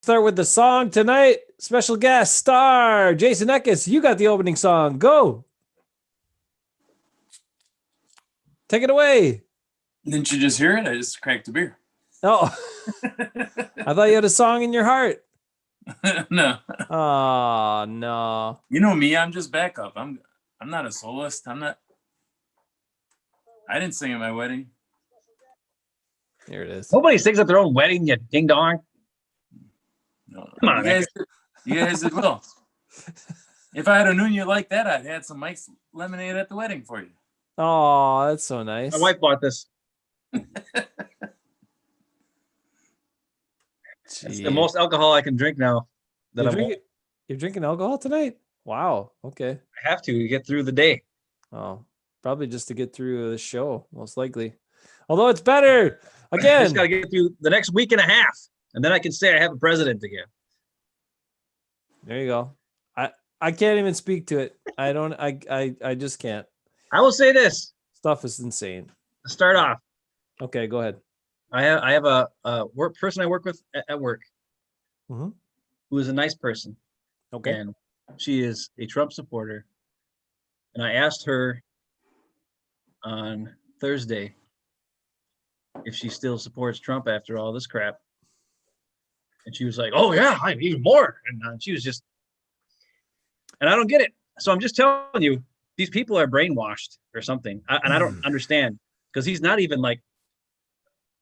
Start with the song tonight. Special guest star Jason Eckes. You got the opening song. Go. Take it away. Didn't you just hear it? I just cracked a beer. Oh, I thought you had a song in your heart. No. Oh no. You know me. I'm just backup. I'm not a soloist. I didn't sing at my wedding. Here it is. Nobody sings at their own wedding, you ding dong. No. Come on, you guys did well. If I had known you like that, I'd had some Mike's lemonade at the wedding for you. Oh, that's so nice. My wife bought this. It's the most alcohol I can drink now. You're drinking alcohol tonight? Wow. Okay. I have to get through the day. Oh, probably just to get through the show, most likely. Although it's better. Again. I just got to get through the next week and a half, and then I can say I have a president again. There you go. I can't even speak to it. I just can't. I will say this. Stuff is insane. To start off. Okay, go ahead. I have a person I work with at work, mm-hmm. who is a nice person. Okay. And she is a Trump supporter. And I asked her on Thursday if she still supports Trump after all this crap. And she was like, oh, yeah, I'm even more. And she was just, and I don't get it. So I'm just telling you, these people are brainwashed or something. And I don't understand, because he's not even like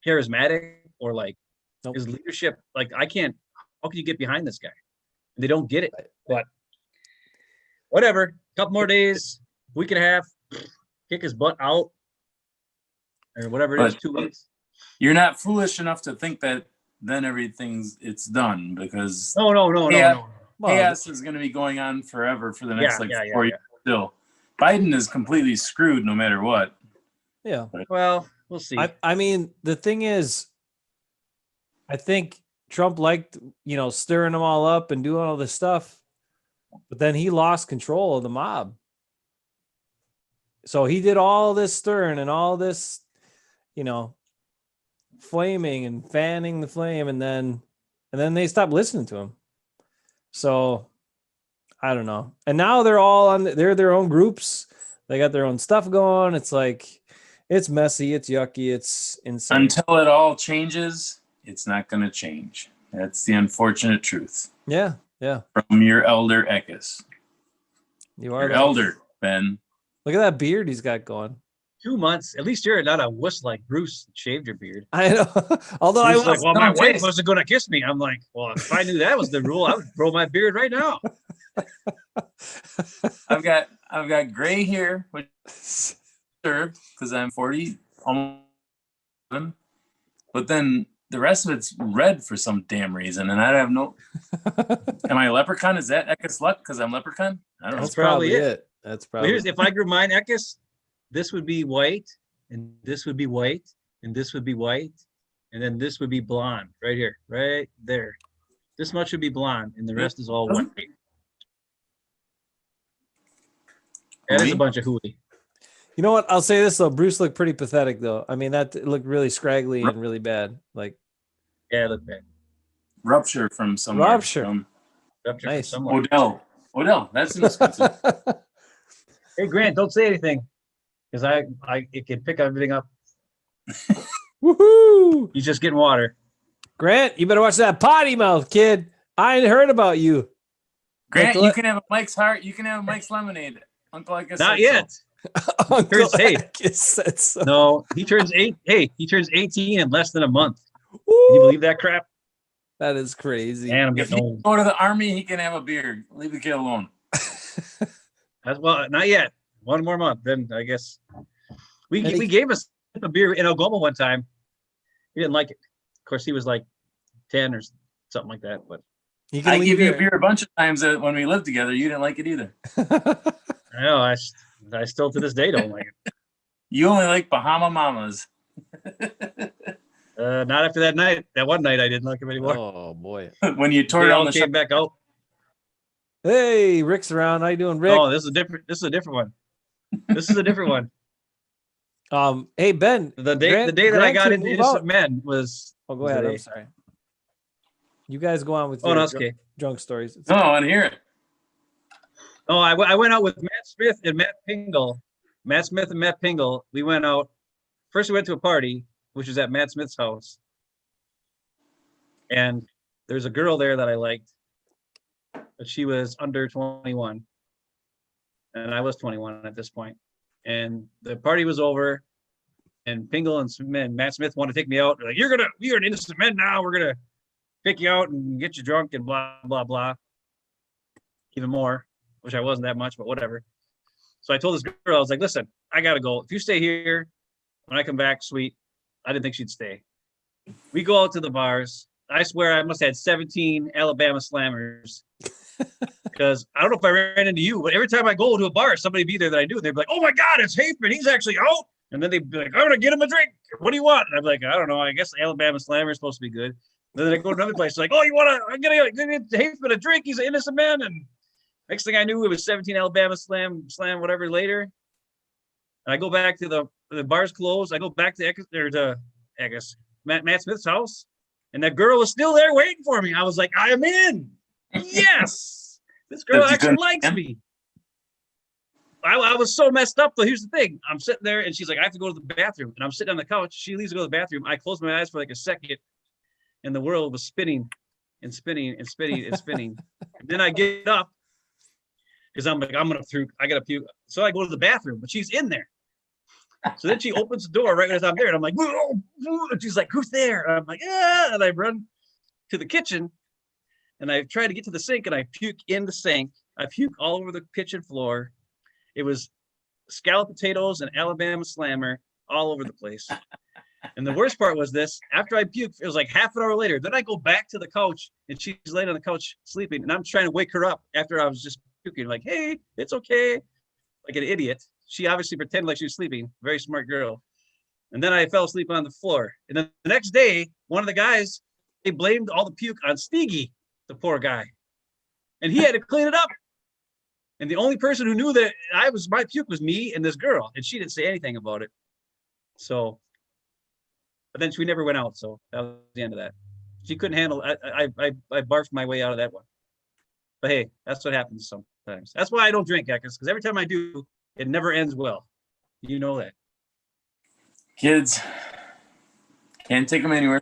charismatic or like his leadership. Like, how can you get behind this guy? They don't get it. But whatever, couple more days, week and a half, kick his butt out or whatever it is, 2 weeks. You're not foolish enough to think that then it's done, because no. chaos is going to be going on forever for the next 4 years still. Biden is completely screwed no matter what. Yeah. Well, we'll see. I mean, the thing is, I think Trump liked, stirring them all up and doing all this stuff, but then he lost control of the mob. So he did all this stirring and all this, flaming and fanning the flame, and then they stopped listening to him. So I don't know. And now they're their own groups. They got their own stuff going. It's like, it's messy, it's yucky, it's insane. Until it all changes, it's not going to change. That's the unfortunate truth. Yeah. From your elder Eckes. You are your elder, Ben. Look at that beard he's got going. 2 months. At least you're not a wuss like Bruce shaved your beard. I know. Although I was like, well, my wife wasn't going to kiss me. I'm like, well, if I knew that was the rule, I would grow my beard right now. I've got gray hair, which because I'm 40, almost, but then the rest of it's red for some damn reason, and I have no. Am I a leprechaun? Is that Eckes luck because I'm leprechaun? I don't know. That's probably it. That's probably. Well, if I grew mine Eckes, this would be white, and this would be white, and this would be white, and then this would be blonde right here, right there. This much would be blonde, and the rest is all white. That is a bunch of hooey. You know what? I'll say this though. Bruce looked pretty pathetic though. I mean, that looked really scraggly and really bad. Like, yeah, it looked bad. Rupture from somewhere. Rupture nice. From Odell. That's inexpensive. Hey, Grant, don't say anything, because it can pick everything up. Woohoo! He's just getting water. Grant, you better watch that potty mouth, kid. I ain't heard about you. Grant, you can have a Mike's heart. You can have a Mike's lemonade. Uncle, I guess not yet. Uncle said so. No, he turns 8. Hey, he turns 18 in less than a month. Can you believe that crap? That is crazy. Man, I'm if getting he old. Go to the army, he can have a beard. Leave the kid alone. Well, not yet. 1 more month, then I guess. We gave us a beer in Algoma one time. He didn't like it. Of course, he was like 10 or something like that. But I gave you a beer a bunch of times when we lived together. You didn't like it either. I know. I still to this day don't like it. You only like Bahama Mamas. Not after that night. That one night I didn't like him anymore. Oh boy! When you tore down the came back out. Hey, Rick's around. How you doing, Rick? Oh, this is a different one. This is a different one. Hey Ben. The day that I got into Innocent Men was. Oh, go ahead. I'm sorry. You guys go on with Oh, your no, it's okay. drunk stories. No, I want to hear it. Oh, I went out with Matt Smith and Matt Pingle. Matt Smith and Matt Pingle. We went out. First, we went to a party, which was at Matt Smith's house. And there's a girl there that I liked, but she was under 21. And I was 21 at this point. And the party was over. And Pingle and Matt Smith wanted to take me out. They're like, you're an innocent man now. We're going to pick you out and get you drunk and blah, blah, blah. Even more, which I wasn't that much, but whatever. So I told this girl, I was like, listen, I got to go. If you stay here, when I come back, sweet. I didn't think she'd stay. We go out to the bars. I swear I must have had 17 Alabama Slammers. Because I don't know if I ran into you, but every time I go to a bar, somebody be there that I do. They'd be like, oh my God, it's Hafeman. He's actually out. And then they'd be like, I'm going to get him a drink. What do you want? And I'm like, I don't know. I guess Alabama Slammer is supposed to be good. And then I go to another place. Like, oh, you want to, I'm going to get Hafeman a drink. He's an innocent man. And next thing I knew, it was 17 Alabama slam, whatever later. And I go back to the bar's closed. I go back to Matt Smith's house. And that girl was still there waiting for me. I was like, I am in. Yes. This girl actually likes me. I was so messed up, though. Here's the thing. I'm sitting there, and she's like, I have to go to the bathroom. And I'm sitting on the couch. She leaves to go to the bathroom. I close my eyes for like a second, and the world was spinning and spinning and spinning and spinning. And then I get up, because I'm like, I got to puke. So I go to the bathroom, but she's in there. So then she opens the door right as I'm there, and I'm like, whoa, whoa. And she's like, who's there? And I'm like, yeah. And I run to the kitchen, and I try to get to the sink, and I puke in the sink. I puke all over the kitchen floor. It was scalloped potatoes and Alabama Slammer all over the place. And the worst part was this. After I puked, it was like half an hour later. Then I go back to the couch, and she's laying on the couch sleeping, and I'm trying to wake her up after I was just puking, like, hey, it's okay. Like an idiot. She obviously pretended like she was sleeping. Very smart girl. And then I fell asleep on the floor. And then the next day, one of the guys, they blamed all the puke on Steegi, the poor guy. And he had to clean it up. And the only person who knew that my puke was me and this girl. And she didn't say anything about it. So, but then we never went out. So that was the end of that. She couldn't handle it. I barfed my way out of that one. But hey, that's what happens sometimes. That's why I don't drink, because every time I do, it never ends well. You know that. Kids, can't take them anywhere.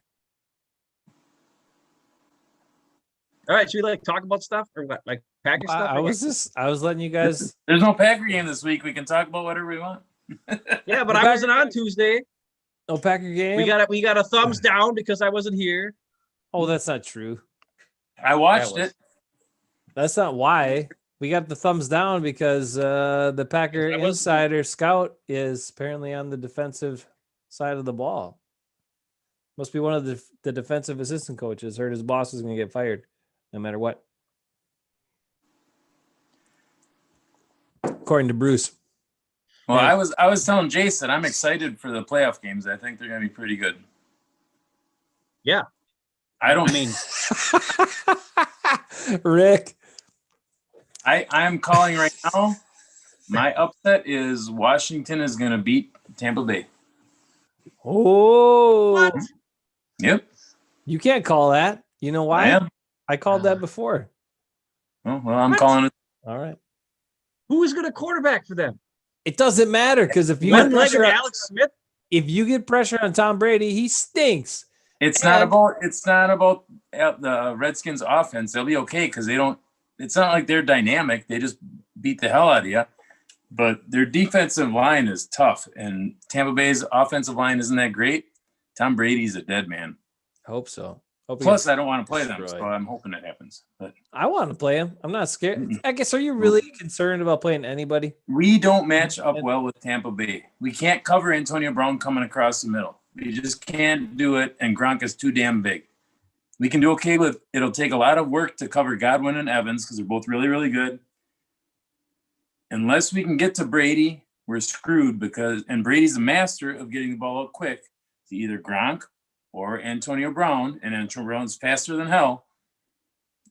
All right, should we talk about stuff or what? Like Packer stuff? I was letting you guys. There's no Packer game this week. We can talk about whatever we want. Yeah, but I wasn't on Tuesday. No Packer game. We got a thumbs down because I wasn't here. Oh, that's not true. I watched it. That's not why. We got the thumbs down because the Packer insider scout is apparently on the defensive side of the ball. Must be one of the defensive assistant coaches. Heard his boss is going to get fired no matter what. According to Bruce. Well, yeah. I was telling Jason, I'm excited for the playoff games. I think they're going to be pretty good. Yeah. I don't mean Rick. I'm calling right now. My upset is Washington is going to beat Tampa Bay. Oh. What? Yep. You can't call that. You know why? I called that before. Oh, well, I'm calling it. All right. Who is going to quarterback for them? It doesn't matter because if you get pressure on Alex Smith, if you get pressure on Tom Brady, he stinks. It's not about the Redskins offense. They'll be okay because they don't. It's not like they're dynamic. They just beat the hell out of you. But their defensive line is tough, and Tampa Bay's offensive line isn't that great. Tom Brady's a dead man. Hope so. Plus, I don't want to play them, so I'm hoping it happens. But I want to play him. I'm not scared. I guess, are you really concerned about playing anybody? We don't match up well with Tampa Bay. We can't cover Antonio Brown coming across the middle. We just can't do it, and Gronk is too damn big. We can do okay with – it'll take a lot of work to cover Godwin and Evans because they're both really, really good. Unless we can get to Brady, we're screwed and Brady's a master of getting the ball out quick to either Gronk or Antonio Brown, and Antonio Brown's faster than hell.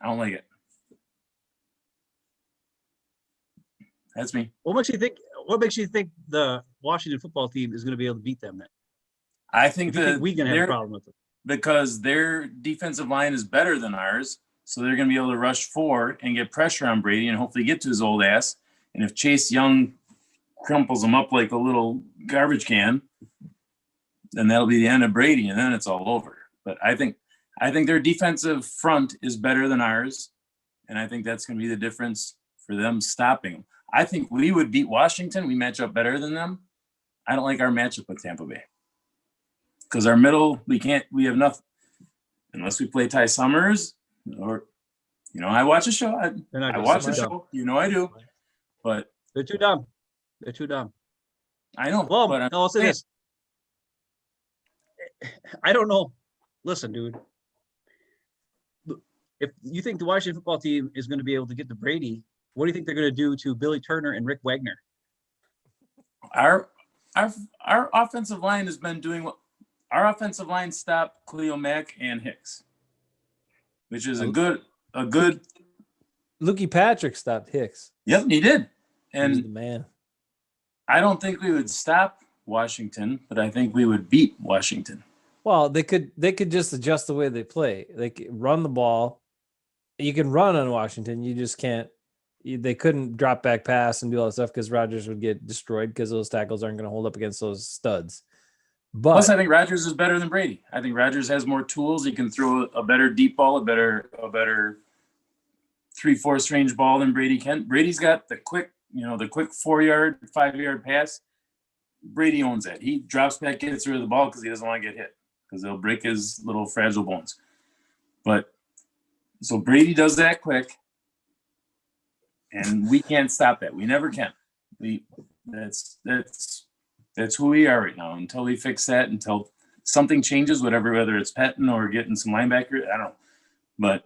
I don't like it. That's me. What makes you think the Washington football team is going to be able to beat them then? I think we're going to have a problem with it. because their defensive line is better than ours. So they're going to be able to rush 4 and get pressure on Brady and hopefully get to his old ass. And if Chase Young crumples him up like a little garbage can, then that'll be the end of Brady, and then it's all over. But I think their defensive front is better than ours, and I think that's going to be the difference for them stopping them. I think we would beat Washington. We match up better than them. I don't like our matchup with Tampa Bay because our middle, we have nothing unless we play Ty Summers or, I watch a show. I watch the show. I do, but they're too dumb. They're too dumb. I know. Well, but I'll say this. I don't know. Listen, dude. If you think the Washington football team is going to be able to get to Brady, what do you think they're going to do to Billy Turner and Rick Wagner? Our offensive line has been doing what our offensive line stopped Khalil Mack and Hicks, which is a good. Lukey Patrick stopped Hicks. Yep, he did. And He's the man. I don't think we would stop Washington, but I think we would beat Washington. Well, they could just adjust the way they play. They could run the ball. You can run on Washington. You just can't. They couldn't drop back pass and do all that stuff because Rodgers would get destroyed because those tackles aren't going to hold up against those studs. But plus, I think Rodgers is better than Brady. I think Rodgers has more tools. He can throw a better deep ball, a better 3/4 range ball than Brady can. Brady's got the quick 4-yard, 5-yard pass. Brady owns that. He drops back, gets rid of the ball because he doesn't want to get hit because they'll break his little fragile bones. But so Brady does that quick, and we can't stop that. We never can. That's who we are right now. Until we fix that, until something changes, whether it's Pettin or getting some linebacker, I don't know. But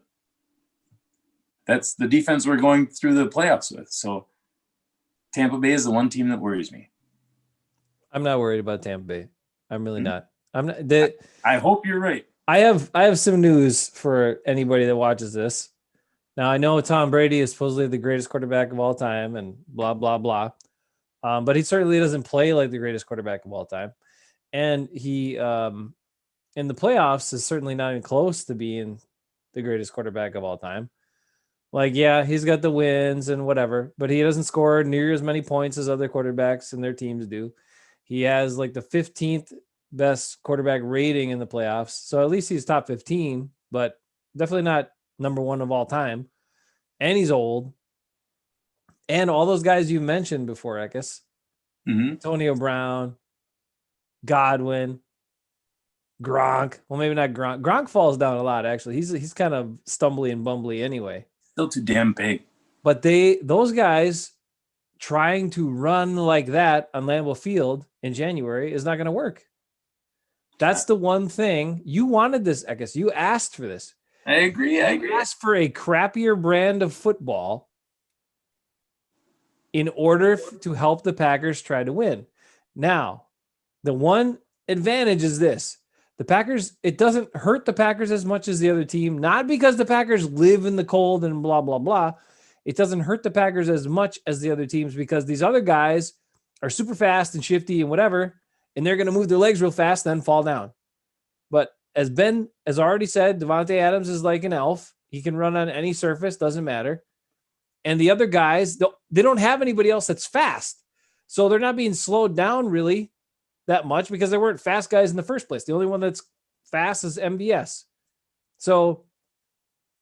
that's the defense we're going through the playoffs with. So Tampa Bay is the one team that worries me. I'm not worried about Tampa Bay. I'm really not. I'm not. I hope you're right. I have some news for anybody that watches this. Now, I know Tom Brady is supposedly the greatest quarterback of all time and blah, blah, blah. But he certainly doesn't play like the greatest quarterback of all time. And he, in the playoffs, is certainly not even close to being the greatest quarterback of all time. Like, yeah, he's got the wins and whatever, but he doesn't score near as many points as other quarterbacks and their teams do. He has like the 15th best quarterback rating in the playoffs. So at least he's top 15, but definitely not number 1 of all time. And he's old. And all those guys you mentioned before, Ekis. Antonio Brown, Godwin, Gronk. Well, maybe not Gronk. Gronk falls down a lot, actually. He's kind of stumbly and bumbly anyway. Still too damn big. But those guys trying to run like that on Lambeau Field in January is not going to work. That's the one thing. You wanted this, Ekis. You asked for this. I agree. You asked for a crappier brand of football in order to help the Packers try to win. Now, the one advantage is this. The Packers, it doesn't hurt the Packers as much as the other team, not because the Packers live in the cold and blah, blah, blah. It doesn't hurt the Packers as much as the other teams because these other guys are super fast and shifty and whatever, and they're going to move their legs real fast, then fall down. But as Ben has already said, Devontae Adams is like an elf. He can run on any surface, doesn't matter. And the other guys, they don't have anybody else that's fast. So they're not being slowed down really that much because they weren't fast guys in the first place. The only one that's fast is MVS. So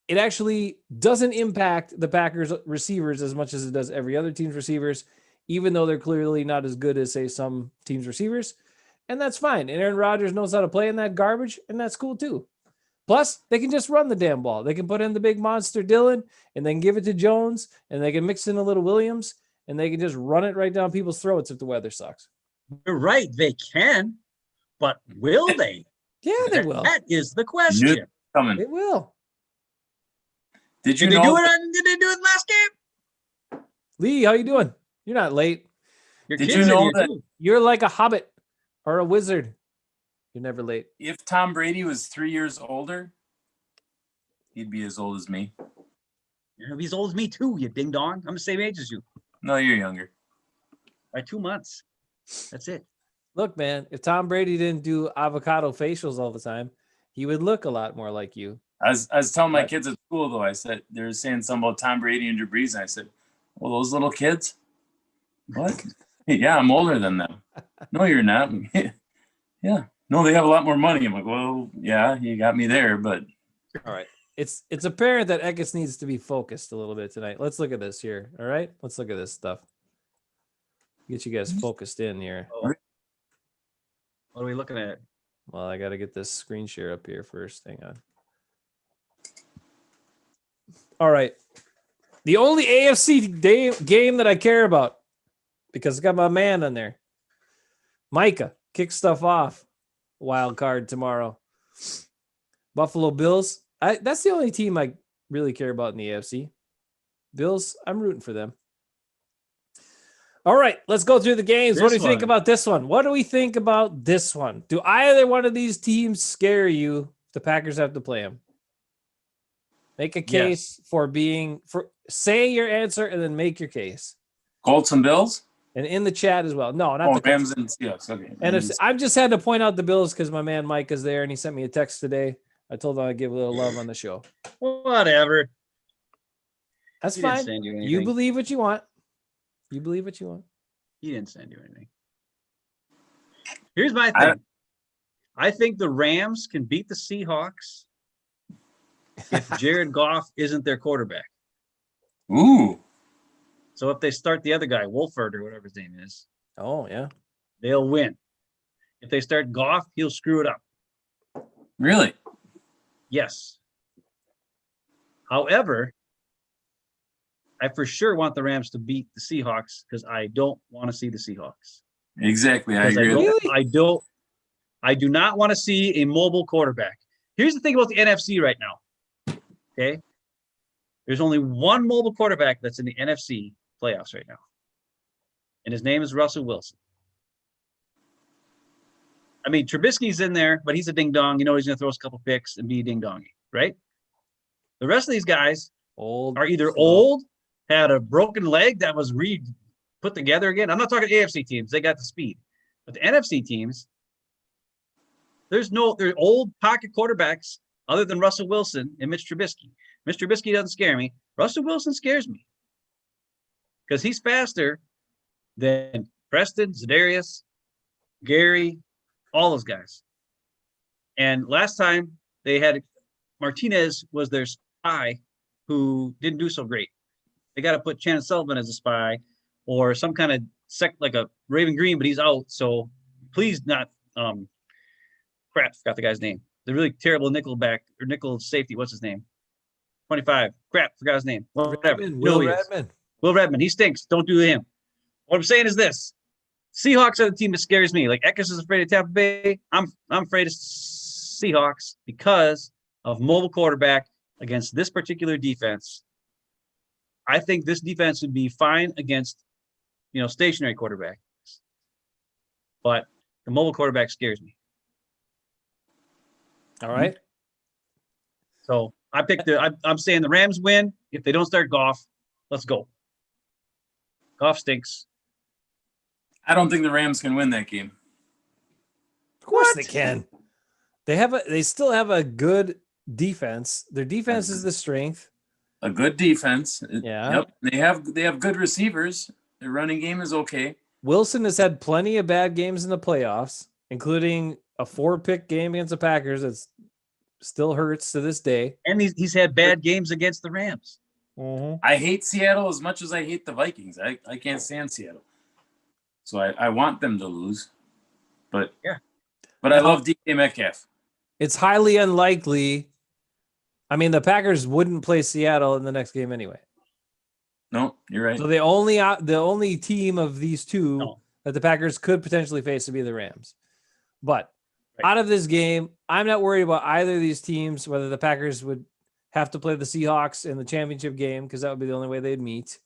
it actually doesn't impact the Packers receivers as much as it does every other team's receivers, even though they're clearly not as good as, say, some teams' receivers. And that's fine. And Aaron Rodgers knows how to play in that garbage, and that's cool too. Plus, they can just run the damn ball. They can put in the big monster Dillon, and then give it to Jones, and they can mix in a little Williams, and they can just run it right down people's throats if the weather sucks. You're right. They can, but will they? Yeah, they will. That is the question. Coming. They will. Did Did they do it last game? Lee, how you doing? You're not late. Your Did kids you are know here, that- too. You're like a hobbit or a wizard. You're never late. If Tom Brady was 3 years older, he'd be as old as me. Yeah, he's old as me too, you ding dong. I'm the same age as you No, you're younger. by 2 months. That's it. Look, man, if Tom Brady didn't do avocado facials all the time He would look a lot more like you. I was telling my Right. kids at school though. I said they were saying something about Tom Brady and Drew Brees, and I said, "Well, those little kids, what? Yeah, I'm older than them. No, you're not. Yeah, no, they have a lot more money." I'm like, "Well, yeah, you got me there, but All right. It's apparent that Eckes needs to be focused a little bit tonight. Let's look at this here. All right. Let's look at this stuff. Get you guys focused in here. Oh. What are we looking at? Well, I got to get this screen share up here first. Hang on. All right. The only AFC game that I care about, because I got my man on there. Micah, kick stuff off. Wild card tomorrow. Buffalo Bills. That's the only team I really care about in the AFC. Bills, I'm rooting for them. All right, let's go through the games. What do you think about this one? What do we think about this one? Do either one of these teams scare you if the Packers have to play them? Make a case for say your answer and then make your case. Colts and Bills? And in the chat as well. No, not the Colts. Rams and Seahawks. Okay. And I've just had to point out the Bills because my man Mike is there and he sent me a text today. I told him I'd give a little love on the show. Whatever. That's He fine. didn't send you anything. You believe what you want. You believe what you want. He didn't send you anything. Here's my thing. I think the Rams can beat the Seahawks if Jared Goff isn't their quarterback. Ooh. So if they start the other guy, Wolford or whatever his name is, Oh, yeah. they'll win. If they start Goff, he'll screw it up. Really? Yes. However, I for sure want the Rams to beat the Seahawks because I don't want to see the Seahawks. Exactly. I agree. I do not want to see a mobile quarterback. Here's the thing about the NFC right now. Okay. There's only one mobile quarterback that's in the NFC playoffs right now. And his name is Russell Wilson. I mean, Trubisky's in there, but he's a ding-dong. You know he's going to throw us a couple picks and be ding-dongy, right? The rest of these guys are either old, had a broken leg that was put together again. I'm not talking AFC teams. They got the speed. But the NFC teams, they're old pocket quarterbacks other than Russell Wilson and Mitch Trubisky. Mitch Trubisky doesn't scare me. Russell Wilson scares me because he's faster than Preston, Za'Darius, Gary, all those guys. And last time they had Martinez was their spy who didn't do so great. They got to put Shannon Sullivan as a spy or some kind of like a Raven Green, but he's out. So please not crap, forgot the guy's name. The really terrible nickel safety. What's his name? 25. Crap, forgot his name. Whatever. Will Redmond. Will Redmond. He stinks. Don't do him. What I'm saying is this. Seahawks are the team that scares me. Like Eckes is afraid of Tampa Bay. I'm afraid of Seahawks because of mobile quarterback against this particular defense. I think this defense would be fine against, stationary quarterbacks. But the mobile quarterback scares me. All right. So I'm saying the Rams win. If they don't start Goff, let's go. Goff stinks. I don't think the Rams can win that game. Of course they can. They still have a good defense. Their defense is the strength. A good defense. Yeah. Yep. They have good receivers. Their running game is okay. Wilson has had plenty of bad games in the playoffs, including a 4-pick game against the Packers that still hurts to this day. And he's had bad games against the Rams. Mm-hmm. I hate Seattle as much as I hate the Vikings. I can't stand Seattle. So I want them to lose. But I love DK Metcalf. It's highly unlikely. I mean, the Packers wouldn't play Seattle in the next game anyway. No, you're right. So the only team of these two that the Packers could potentially face would be the Rams. But out of this game, I'm not worried about either of these teams, whether the Packers would have to play the Seahawks in the championship game, because that would be the only way they'd meet,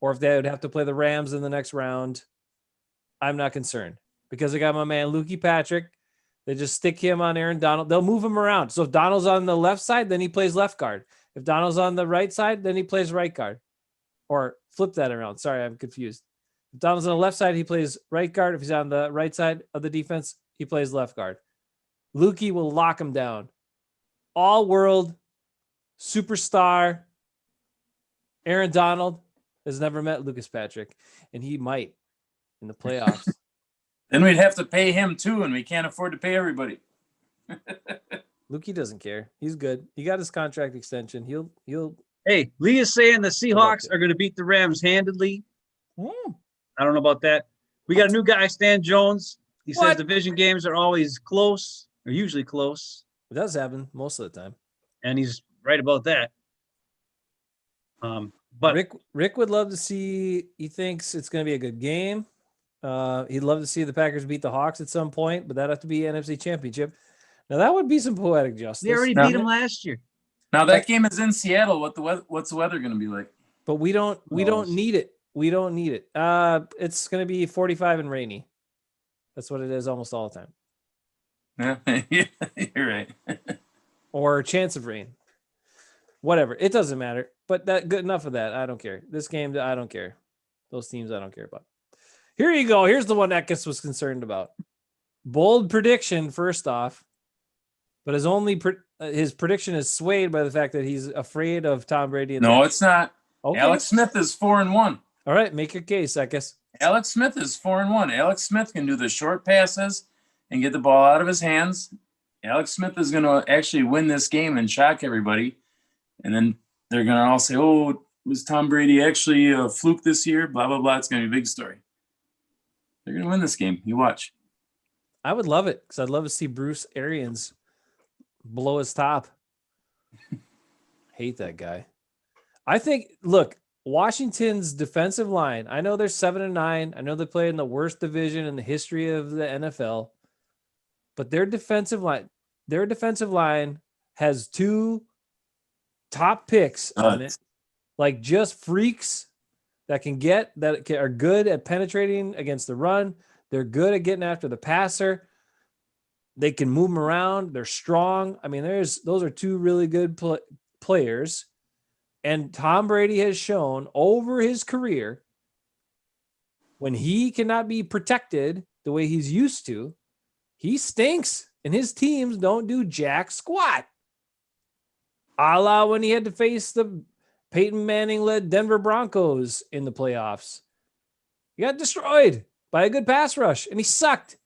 or if they would have to play the Rams in the next round. I'm not concerned because I got my man Lukey Patrick. They just stick him on Aaron Donald. They'll move him around. So if Donald's on the left side, then he plays left guard. If Donald's on the right side, then he plays right guard. Or flip that around. Sorry, I'm confused. If Donald's on the left side, he plays right guard. If he's on the right side of the defense, he plays left guard. Lukey will lock him down. all-world superstar Aaron Donald has never met Lucas Patrick, and he might in the playoffs. Then we'd have to pay him too, and we can't afford to pay everybody. Lukey doesn't care. He's good. He got his contract extension. He'll. Hey, Lee is saying the Seahawks it. are going to beat the Rams handedly. Hmm. I don't know about that. We got a new guy, Stan Jones. He says What? division games are always close, or usually close, It does happen most of the time. and he's right about that. But Rick would love to see. He thinks it's going to be a good game. He'd love to see the Packers beat the Hawks at some point, but that'd have to be NFC Championship. Now that would be some poetic justice. they already Now- beat him last year. Now that game is in Seattle. What's the weather going to be like? But we don't knows? need it. We don't need it. It's going to be 45 and rainy. That's what it is almost all the time. Yeah, you're right. Or a chance of rain. Whatever. It doesn't matter. But that good enough of that. I don't care. This game, I don't care. Those teams I don't care about. Here you go. Here's the one Eckes was concerned about. Bold prediction, first off. But his prediction is swayed by the fact that he's afraid of Tom Brady. And No, it's not. okay. Alex Smith is 4-1. All right, make your case, Eckes. Alex Smith is 4-1. Alex Smith can do the short passes and get the ball out of his hands. Alex Smith is going to actually win this game and shock everybody. And then they're going to all say, oh, was Tom Brady actually a fluke this year? Blah, blah, blah. It's going to be a big story. They're going to win this game. You watch. I would love it because I'd love to see Bruce Arians blow his top. Hate that guy. I think, look, Washington's defensive line, I know they're 7-9. I know they play in the worst division in the history of the NFL, but their defensive line has 2 top picks on it. Like just freaks that are good at penetrating against the run. They're good at getting after the passer. They can move them around. They're strong. I mean, those are 2 really good players. And Tom Brady has shown over his career when he cannot be protected the way he's used to, he stinks and his teams don't do jack squat. A la when he had to face the Peyton Manning-led Denver Broncos in the playoffs. He got destroyed by a good pass rush, and he sucked.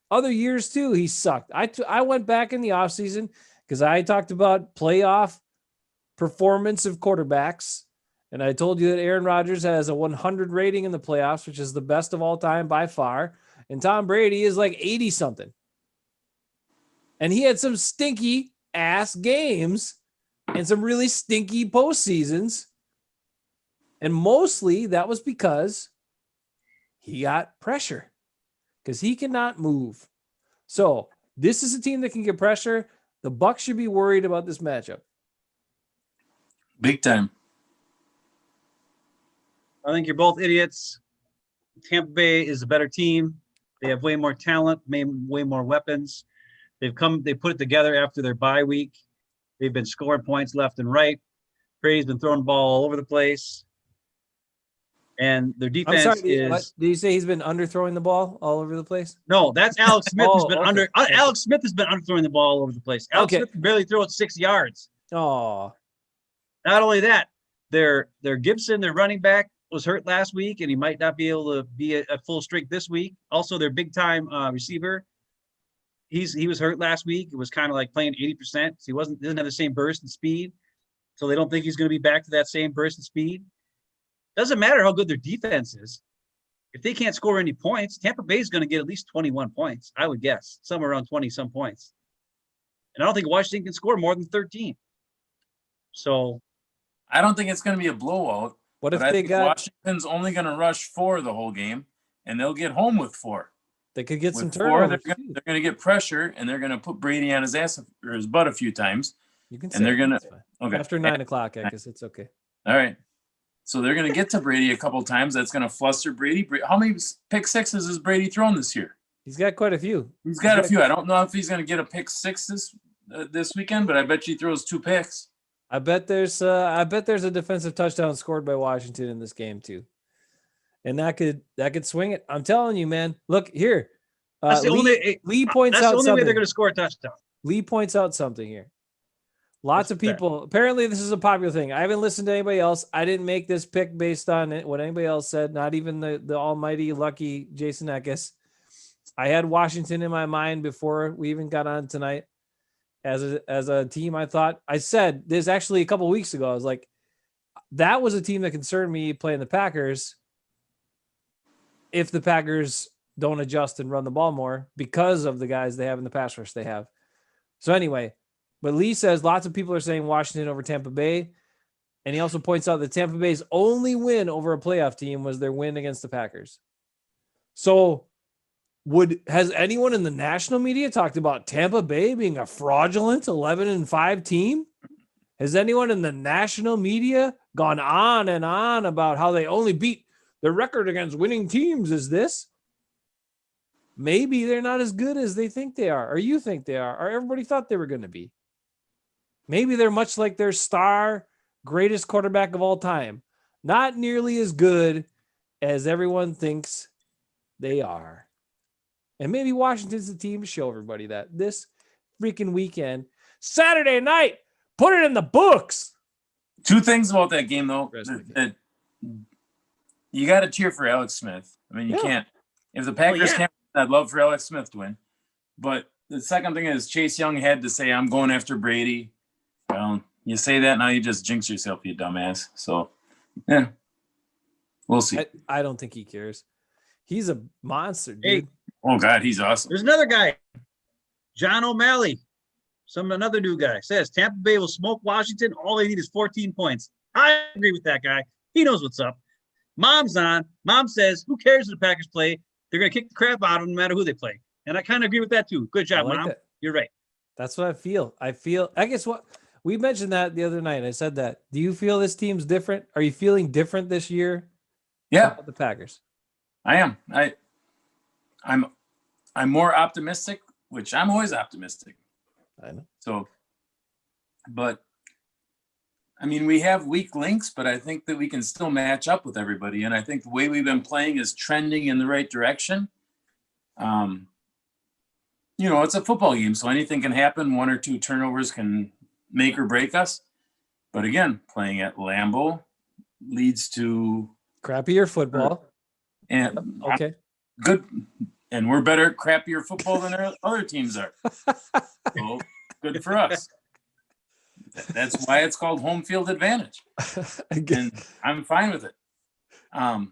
Other years, too, he sucked. I went back in the offseason because I talked about playoff performance of quarterbacks, and I told you that Aaron Rodgers has a 100 rating in the playoffs, which is the best of all time by far, and Tom Brady is like 80-something. And he had some stinky-ass games and some really stinky postseasons, and mostly that was because he got pressure because he cannot move. So this is a team that can get pressure. The Bucs should be worried about this matchup. Big time. I think you're both idiots. Tampa Bay is a better team. They have way more talent, way more weapons. They put it together after their bye week. They've been scoring points left and right. Brady's been throwing the ball all over the place. And their defense I'm sorry, is. what? Did you say he's been underthrowing the ball all over the place? No, that's Alex Smith. Who's been okay. Alex Smith has been underthrowing the ball all over the place. Alex Okay. Smith can barely throw it 6 yards. Oh, Not only that, their Gibson, their running back, was hurt last week, and he might not be able to be at full strength this week. Also, their big time receiver, he was hurt last week. It was kind of like playing 80%. So he doesn't have the same burst and speed. So they don't think he's going to be back to that same burst and speed. Doesn't matter how good their defense is. If they can't score any points, Tampa Bay is going to get at least 21 points, I would guess, somewhere around 20-some points. And I don't think Washington can score more than 13. So I don't think it's going to be a blowout. what if But I they think got? Washington's only going to rush 4 the whole game, and they'll get home with 4. They could get some With 4, they're turnovers. too. going to get pressure, and they're going to put Brady on his ass or his butt a few times. You can. and say they're it, gonna- that's fine. Okay. After 9 o'clock, I guess it's okay. All right. So they're going to get to Brady a couple times. That's going to fluster Brady. How many pick sixes has Brady thrown this year? He's got quite a few. He's got a few. I don't know if he's going to get a pick 6 this weekend, but I bet you he throws 2 picks. I bet there's a defensive touchdown scored by Washington in this game too, and that could swing it. I'm telling you, man. Look here. that's the Lee points that's out the only way something. they're going to score a touchdown. Lee points out something here. Lots That's of fair. people. Apparently, this is a popular thing. I haven't listened to anybody else. I didn't make this pick based on what anybody else said. Not even the almighty lucky Jason Eckes. I had Washington in my mind before we even got on tonight. As a team, I said this actually a couple of weeks ago. I was like, that was a team that concerned me playing the Packers. If the Packers don't adjust and run the ball more because of the guys they have in the pass rush they have. So anyway, but Lee says lots of people are saying Washington over Tampa Bay. And he also points out that Tampa Bay's only win over a playoff team was their win against the Packers. So has anyone in the national media talked about Tampa Bay being a fraudulent 11-5 team? Has anyone in the national media gone on and on about how they only beat their record against winning teams is this? Maybe they're not as good as they think they are, or you think they are, or everybody thought they were going to be. Maybe they're much like their star greatest quarterback of all time. Not nearly as good as everyone thinks they are. And maybe Washington's the team to show everybody that this freaking weekend, Saturday night, put it in the books. Two things about that game, though. That you got to cheer for Alex Smith. I mean, you can't. If the Packers can't, I'd love for Alex Smith to win. But the second thing is Chase Young had to say, I'm going after Brady. Well, you say that, now you just jinx yourself, you dumbass. So, yeah, we'll see. I don't think he cares. He's a monster, dude. Hey. Oh, God, he's awesome. There's another guy, John O'Malley. Another new guy says Tampa Bay will smoke Washington. All they need is 14 points. I agree with that guy. He knows what's up. Mom's on. Mom says, who cares if the Packers play? They're going to kick the crap out of them no matter who they play. And I kind of agree with that too. Good job, Mom. That. You're right. That's what I feel. I guess what we mentioned that the other night. I said that. Do you feel this team's different? Are you feeling different this year? Yeah. About the Packers. I am. I'm more optimistic, which I'm always optimistic. I know. So, but I mean, we have weak links, but I think that we can still match up with everybody. And I think the way we've been playing is trending in the right direction. It's a football game, so anything can happen. One or two turnovers can make or break us. But again, playing at Lambeau leads to crappier football. And okay, good. And we're better at crappier football than our other teams are. So good for us. That's why it's called home field advantage. And I'm fine with it. And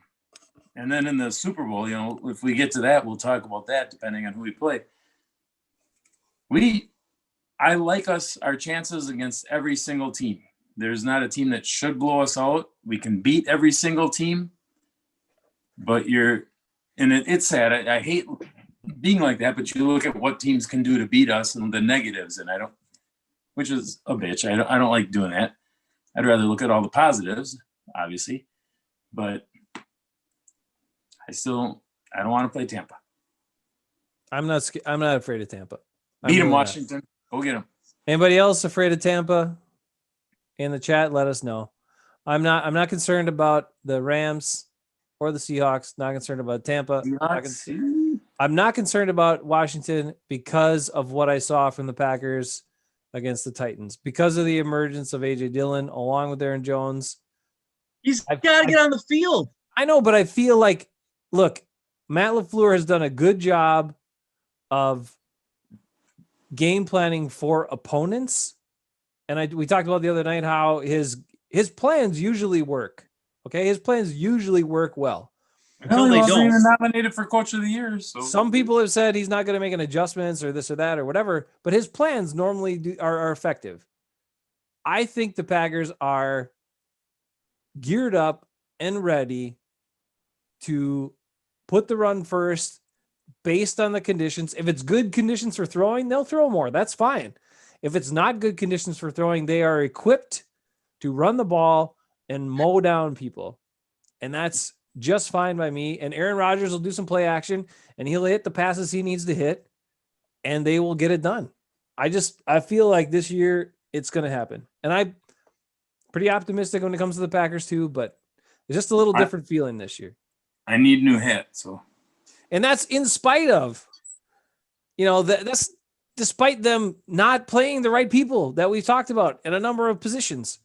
then in the Super Bowl, if we get to that, we'll talk about that depending on who we play. I like our chances against every single team. There's not a team that should blow us out. We can beat every single team. But it's sad. I hate being like that, but you look at what teams can do to beat us and the negatives, and which is a bitch. I don't like doing that. I'd rather look at all the positives, obviously, but I don't want to play Tampa. I'm not afraid of Tampa. Beat them, Washington. Go get them. Anybody else afraid of Tampa? In the chat, let us know. I'm not concerned about the Rams or the Seahawks. Not concerned about Tampa. I'm not concerned about Washington because of what I saw from the Packers against the Titans, because of the emergence of A.J. Dillon along with Aaron Jones. He's got to get on the field. I know, but I feel like, look, Matt LaFleur has done a good job of game planning for opponents. And we talked about the other night how his plans usually work. Okay, his plans usually work well. Until they wasn't even nominated for Coach of the Year. So. Some people have said he's not going to make any adjustments or this or that or whatever, but his plans normally are effective. I think the Packers are geared up and ready to put the run first based on the conditions. If it's good conditions for throwing, they'll throw more. That's fine. If it's not good conditions for throwing, they are equipped to run the ball and mow down people. And that's just fine by me. And Aaron Rodgers will do some play action and he'll hit the passes he needs to hit and they will get it done. I feel like this year it's going to happen. And I'm pretty optimistic when it comes to the Packers too, but it's just a little different feeling this year. I need a new hat. So, and that's in spite of, this despite them not playing the right people that we've talked about in a number of positions.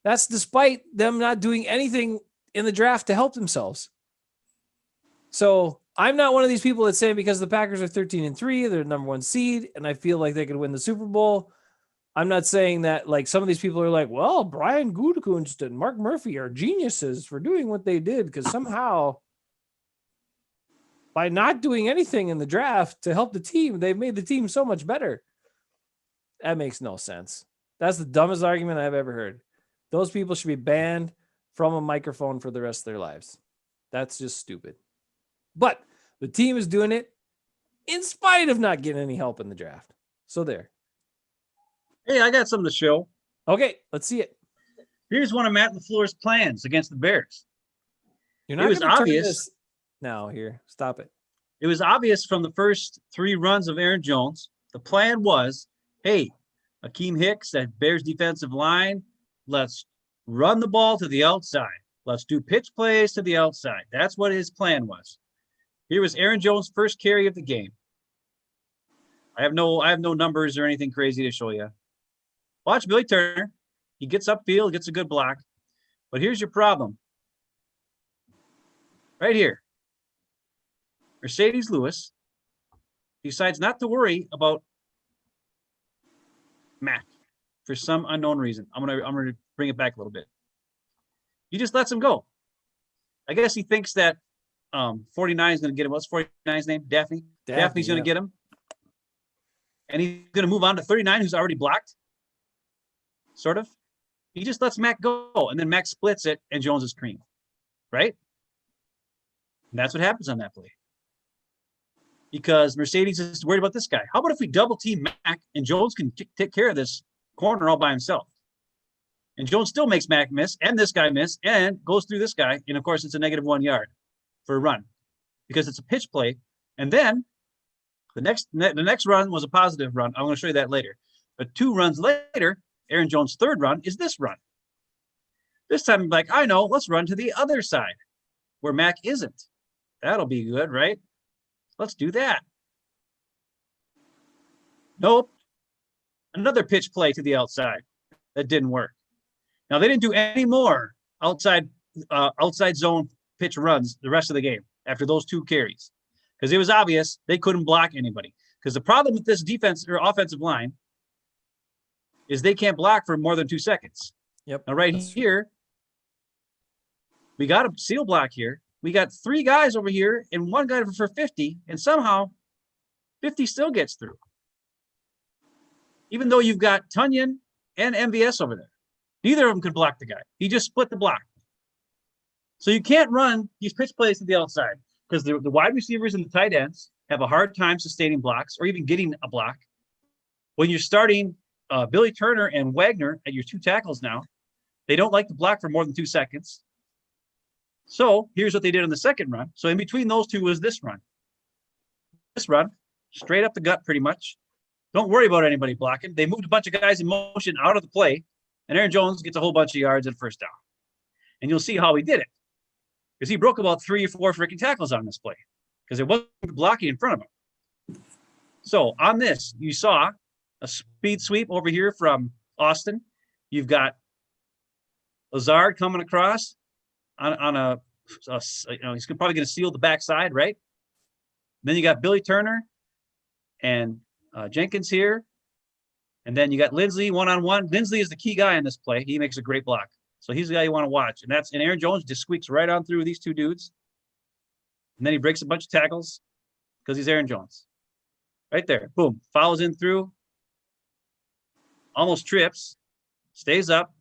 That's despite them not doing anything in the draft to help themselves. So I'm not one of these people that say because the Packers are 13-3, they're the number one seed, and I feel like they could win the Super Bowl. I'm not saying that like some of these people are like, well, Brian Gutekunst and Mark Murphy are geniuses for doing what they did because somehow by not doing anything in the draft to help the team, they've made the team so much better. That makes no sense. That's the dumbest argument I've ever heard. Those people should be banned from a microphone for the rest of their lives. That's just stupid. But the team is doing it in spite of not getting any help in the draft. So there. Hey, I got something to show. Okay, let's see it. Here's one of Matt LaFleur's plans against the Bears. You're It not was going to turn obvious. this now here. Stop it. It was obvious from the first 3 runs of Aaron Jones. The plan was, hey, Akeem Hicks, that Bears defensive line, let's run the ball to the outside. Let's do pitch plays to the outside. That's what his plan was. Here was Aaron Jones' first carry of the game. I have no numbers or anything crazy to show you. Watch Billy Turner. He gets upfield, gets a good block. But here's your problem. Right here. Mercedes Lewis decides not to worry about Mac for some unknown reason. I'm gonna bring it back a little bit. He just lets him go. I guess he thinks that 49 is going to get him. What's 49's name? Daphne. Daphne's going to get him. And he's going to move on to 39, who's already blocked. Sort of. He just lets Mac go, and then Mac splits it, and Jones is creamed. Right? And that's what happens on that play. Because Mercedes is worried about this guy. How about if we double team Mac, and Jones can take care of this corner all by himself? And Jones still makes Mac miss, and this guy miss, and goes through this guy. And, of course, it's a -1 yard for a run because it's a pitch play. And then the next run was a positive run. I'm going to show you that later. But 2 runs later, Aaron Jones' third run is this run. This time, I'm like, I know, let's run to the other side where Mac isn't. That'll be good, right? Let's do that. Nope. Another pitch play to the outside. That didn't work. Now, they didn't do any more outside zone pitch runs the rest of the game after those 2 carries because it was obvious they couldn't block anybody. Because the problem with this defense or offensive line is they can't block for more than 2 seconds. Yep. Now, right here, we got a seal block here. We got 3 guys over here and 1 guy for 50, and somehow 50 still gets through. Even though you've got Tunyon and MVS over there. Neither of them could block the guy. He just split the block. So you can't run these pitch plays to the outside because the wide receivers and the tight ends have a hard time sustaining blocks or even getting a block. When you're starting Billy Turner and Wagner at your 2 tackles now, they don't like to block for more than 2 seconds. So here's what they did on the second run. So in between those 2 was this run. This run, straight up the gut pretty much. Don't worry about anybody blocking. They moved a bunch of guys in motion out of the play, and Aaron Jones gets a whole bunch of yards and first down. And you'll see how he did it. Because he broke about 3 or 4 freaking tackles on this play. Because it wasn't blocking in front of him. So on this, you saw a speed sweep over here from Austin. You've got Lazard coming across on a he's probably going to seal the backside, right? Then you got Billy Turner and Jenkins here. And then you got Lindsley one-on-one. Lindsley is the key guy in this play. He makes a great block. So he's the guy you want to watch. And Aaron Jones just squeaks right on through these 2 dudes. And then he breaks a bunch of tackles because he's Aaron Jones. Right there. Boom. Follows in through. Almost trips. Stays up.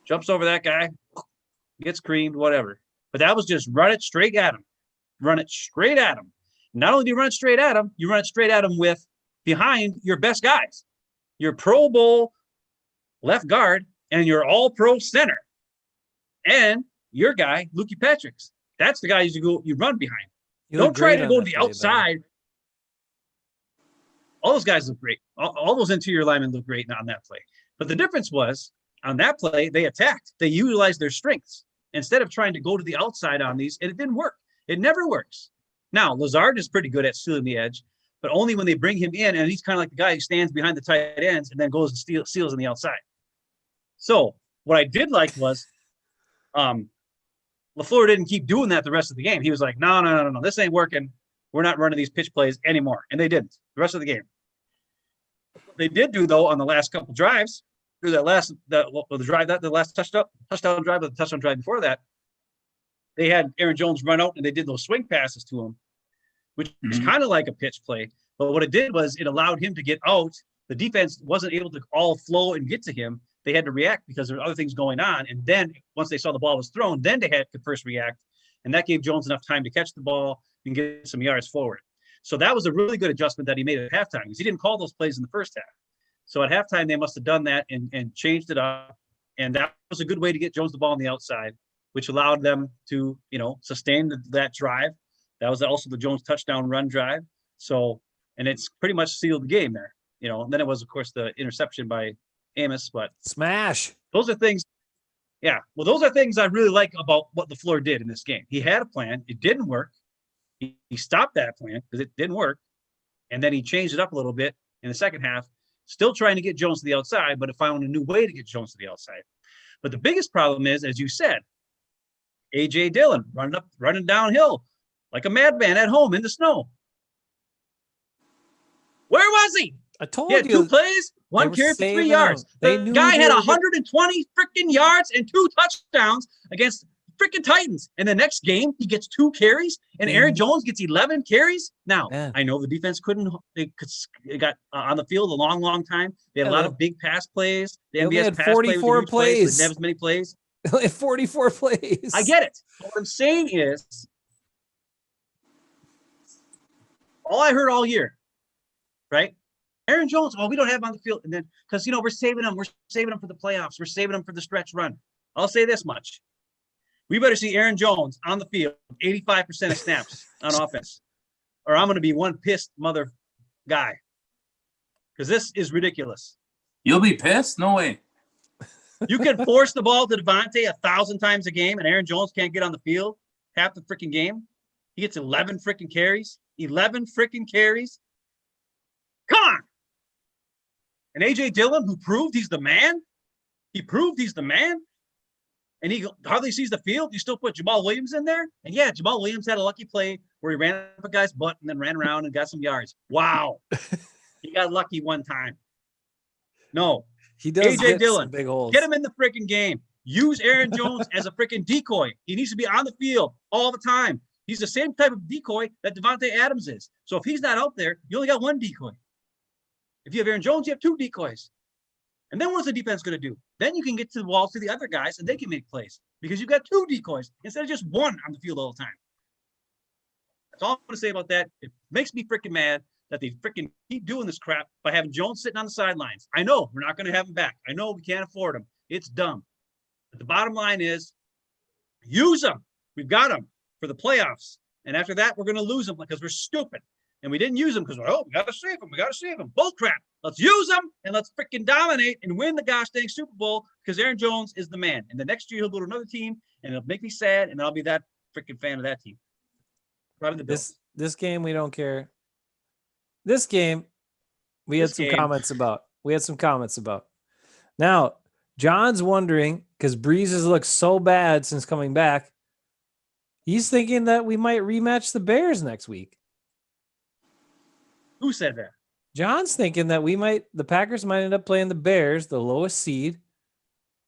Jumps over that guy. Gets creamed, whatever. But that was just run it straight at him. Run it straight at him. Not only do you run it straight at him, you run it straight at him with behind your best guys. Your Pro Bowl left guard and your all-pro center. And your guy, Lukey Patrick's. That's the guy you run behind. Don't try to go to the outside. All those guys look great. All those interior linemen look great on that play. But the difference was, on that play, they attacked. They utilized their strengths instead of trying to go to the outside on these, and it didn't work. It never works. Now, Lazard is pretty good at sealing the edge, but only when they bring him in, and he's kind of like the guy who stands behind the tight ends and then goes and seals on the outside. So what I did like was LaFleur didn't keep doing that the rest of the game. He was like, no, this ain't working. We're not running these pitch plays anymore. And they didn't the rest of the game. What they did do, though, on the last couple drives, through the last touchdown drive, the touchdown drive before that, they had Aaron Jones run out and they did those swing passes to him, which is kind of like a pitch play. But what it did was it allowed him to get out. The defense wasn't able to all flow and get to him. They had to react because there were other things going on. And then once they saw the ball was thrown, then they had to first react. And that gave Jones enough time to catch the ball and get some yards forward. So that was a really good adjustment that he made at halftime because he didn't call those plays in the first half. So at halftime, they must have done that and changed it up. And that was a good way to get Jones the ball on the outside, which allowed them to, sustain that drive. That was also the Jones touchdown run drive. So, and it's pretty much sealed the game there, and then it was, of course, the interception by Amos, but smash. Those are things. Yeah. Well, those are things I really like about what LaFleur did in this game. He had a plan. It didn't work. He stopped that plan because it didn't work. And then he changed it up a little bit in the second half, still trying to get Jones to the outside, but it found a new way to get Jones to the outside. But the biggest problem is, as you said, A.J. Dillon running downhill like a madman at home in the snow. Where was he? I told he had you. 2 plays, 1 carry for 3 yards. The guy had 120 freaking yards and 2 touchdowns against freaking Titans. And the next game, he gets 2 carries, and Aaron Jones gets 11 carries. Now, I know the defense it got on the field a long, long time. They had a lot of big pass plays. The MVS had 44 plays. They didn't have as many plays. 44 plays. I get it. What I'm saying is, all I heard all year, right? Aaron Jones, we don't have him on the field. And then, because, we're saving him. We're saving him for the playoffs. We're saving him for the stretch run. I'll say this much. We better see Aaron Jones on the field 85% of snaps on offense, or I'm going to be one pissed mother guy, because this is ridiculous. You'll be pissed? No way. You can force the ball to Devontae 1,000 times a game, and Aaron Jones can't get on the field half the freaking game. He gets 11 freaking carries. 11 freaking carries. Come on. And A.J. Dillon, who proved he's the man, and he hardly sees the field. You still put Jamal Williams in there? And yeah, Jamal Williams had a lucky play where he ran up a guy's butt and then ran around and got some yards. Wow. He got lucky one time. No. He does A.J. Dillon, big holes. Get him in the freaking game. Use Aaron Jones as a freaking decoy. He needs to be on the field all the time. He's the same type of decoy that Devontae Adams is. So if he's not out there, you only got 1 decoy. If you have Aaron Jones, you have 2 decoys. And then what's the defense going to do? Then you can get to the walls to the other guys, and they can make plays because you've got 2 decoys instead of just 1 on the field all the time. That's all I'm going to say about that. It makes me freaking mad that they freaking keep doing this crap by having Jones sitting on the sidelines. I know we're not going to have him back. I know we can't afford him. It's dumb. But the bottom line is use him. We've got him for the playoffs. And after that, we're going to lose him because we're stupid. And we didn't use him because, we got to save him. We got to save him. Bull crap. Let's use him and let's freaking dominate and win the gosh dang Super Bowl because Aaron Jones is the man. And the next year he'll go to another team and it'll make me sad and I'll be that freaking fan of that team. Probably the Bills. This game, we don't care. This game, we had some comments about. Now, John's wondering, because Breeze has looked so bad since coming back, he's thinking that we might rematch the Bears next week. Who said that? John's thinking that the Packers might end up playing the Bears, the lowest seed,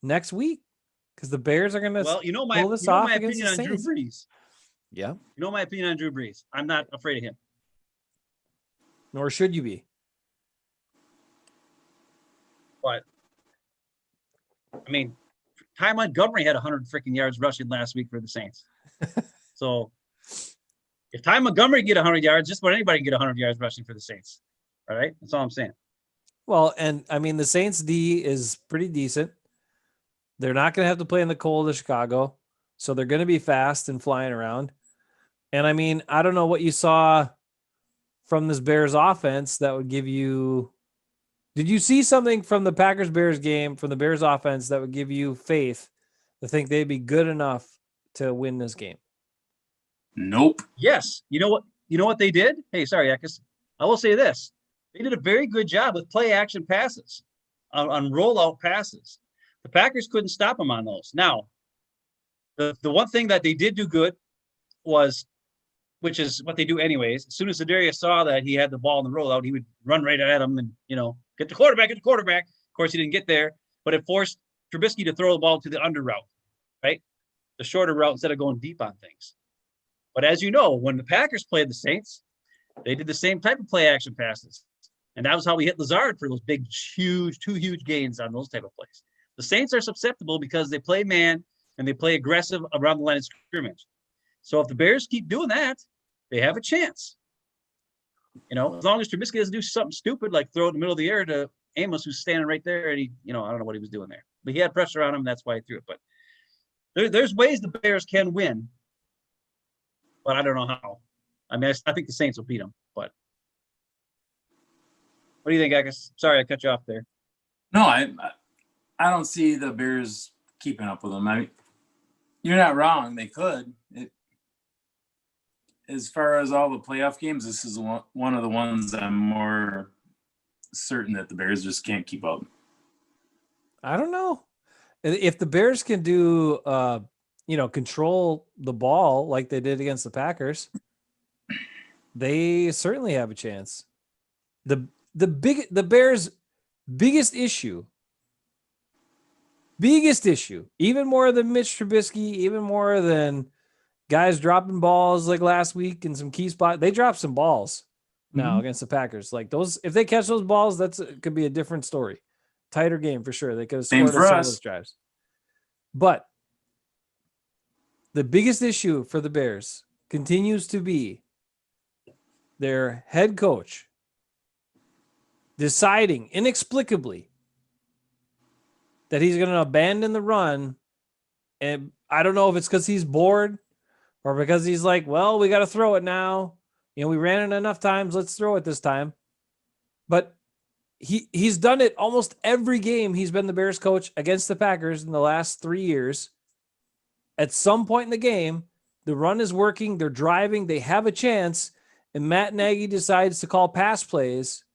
next week. Because the Bears are going to pull this off against the Saints. Drew Brees. Yeah. You know my opinion on Drew Brees. I'm not afraid of him. Nor should you be. But, I mean, Ty Montgomery had 100 freaking yards rushing last week for the Saints. So, if Ty Montgomery get 100 yards, just about anybody can get 100 yards rushing for the Saints. All right? That's all I'm saying. Well, and, I mean, the Saints' D is pretty decent. They're not going to have to play in the cold of Chicago, so they're going to be fast and flying around. And, I mean, I don't know what you saw from this Bears offense that would give you – did you see something from the Packers-Bears game, from the Bears offense, that would give you faith to think they'd be good enough to win this game? Nope. Yes. You know what they did? Hey, sorry, Ekis. I will say this. They did a very good job with play action passes on rollout passes. The Packers couldn't stop them on those. Now, the one thing that they did do good was, which is what they do anyways, as soon as Za'Darius saw that he had the ball in the rollout, he would run right at him and, get the quarterback. Of course, he didn't get there, but it forced Trubisky to throw the ball to the under route, right? The shorter route instead of going deep on things. But as you know, when the Packers played the Saints, they did the same type of play action passes. And that was how we hit Lazard for those big, two huge gains on those type of plays. The Saints are susceptible because they play man and they play aggressive around the line of scrimmage. So if the Bears keep doing that, they have a chance. As long as Trubisky doesn't do something stupid like throw it in the middle of the air to Amos, who's standing right there, and he, I don't know what he was doing there. But he had pressure on him, that's why he threw it. But there's ways the Bears can win, but I don't know how. I mean, I think the Saints will beat them, but what do you think, Agus? Sorry, I cut you off there. No, I don't see the Bears keeping up with them. I mean, you're not wrong. They could. As far as all the playoff games, this is one of the ones I'm more certain that the Bears just can't keep up. I don't know. If the Bears can do, control the ball like they did against the Packers, they certainly have a chance. The Bears' biggest issue, even more than Mitch Trubisky, even more than guys dropping balls like last week in some key spot. They dropped some balls now against the Packers. Like those, if they catch those balls, could be a different story. Tighter game for sure. They could have scored some of those drives. But the biggest issue for the Bears continues to be their head coach deciding inexplicably that he's going to abandon the run. And I don't know if it's because he's bored or because he's like, well, we got to throw it now. We ran it enough times. Let's throw it this time. But he's done it almost every game. He's been the Bears coach against the Packers in the last 3 years. At some point in the game, the run is working. They're driving. They have a chance. And Matt Nagy decides to call pass plays,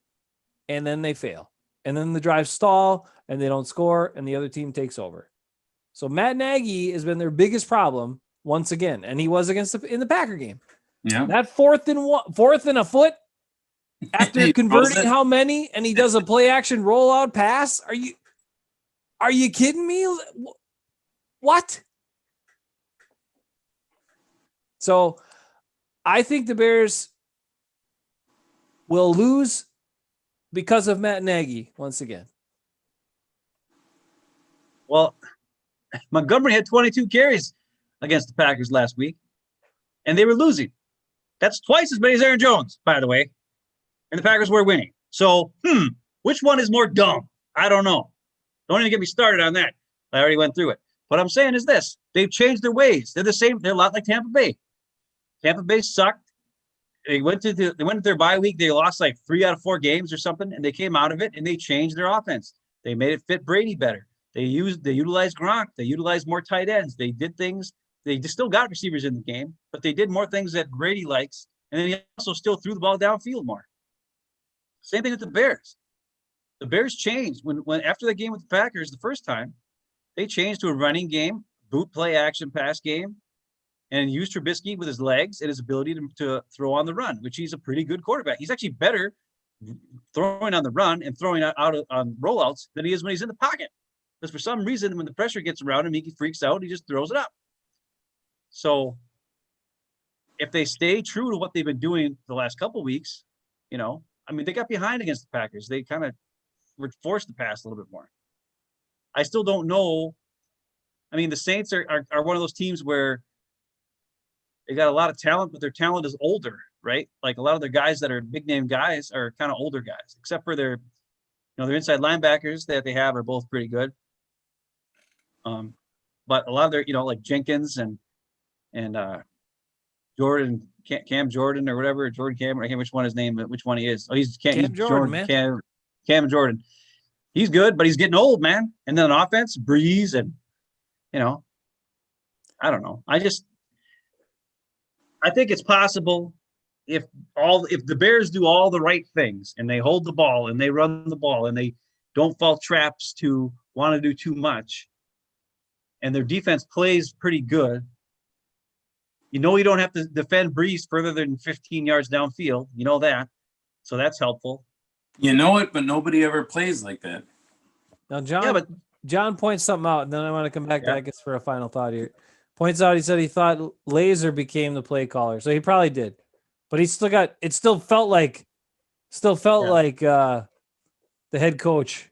and then they fail. And then the drives stall, and they don't score, and the other team takes over. So Matt Nagy has been their biggest problem once again, and he was in the Packer game. Yeah, that fourth and a foot after converting how many, and he does a play action rollout pass. Are you kidding me? What? So I think the Bears will lose because of Matt Nagy once again. Well, Montgomery had 22 carries against the Packers last week, and they were losing. That's twice as many as Aaron Jones, by the way. And the Packers were winning. So, which one is more dumb? I don't know. Don't even get me started on that. I already went through it. What I'm saying is this. They've changed their ways. They're the same. They're a lot like Tampa Bay. Tampa Bay sucked. They went to their bye week. They lost like 3 out of 4 games or something, and they came out of it, and they changed their offense. They made it fit Brady better. They utilized Gronk. They utilized more tight ends. They did things. They still got receivers in the game, but they did more things that Brady likes, and then he also still threw the ball downfield more. Same thing with the Bears. The Bears changed when after the game with the Packers the first time, they changed to a running game, boot play action pass game, and used Trubisky with his legs and his ability to throw on the run, which he's a pretty good quarterback. He's actually better throwing on the run and throwing out on rollouts than he is when he's in the pocket. Because for some reason, when the pressure gets around him, he freaks out. He just throws it up. So if they stay true to what they've been doing the last couple of weeks, they got behind against the Packers. They kind of were forced to pass a little bit more. I still don't know. I mean, the Saints are one of those teams where they got a lot of talent, but their talent is older, right? Like a lot of their guys that are big name guys are kind of older guys, except for their inside linebackers that they have are both pretty good. But a lot of their, like Jenkins and Jordan, Cam Jordan or whatever, Jordan Cam, I can't which one his name, which one he is. Oh, he's Jordan, man. Cam Jordan. He's good, but he's getting old, man. And then on offense, Breeze and, I don't know. I think it's possible if the Bears do all the right things and they hold the ball and they run the ball and they don't fall traps to want to do too much, and their defense plays pretty good, you don't have to defend Brees further than 15 yards downfield. You know that. So that's helpful. You know it, but nobody ever plays like that. Now, John points something out, and then I want to come back to that, I guess, for a final thought here. Points out, he said he thought Laser became the play caller, so he probably did, but he still got. It still felt like the head coach,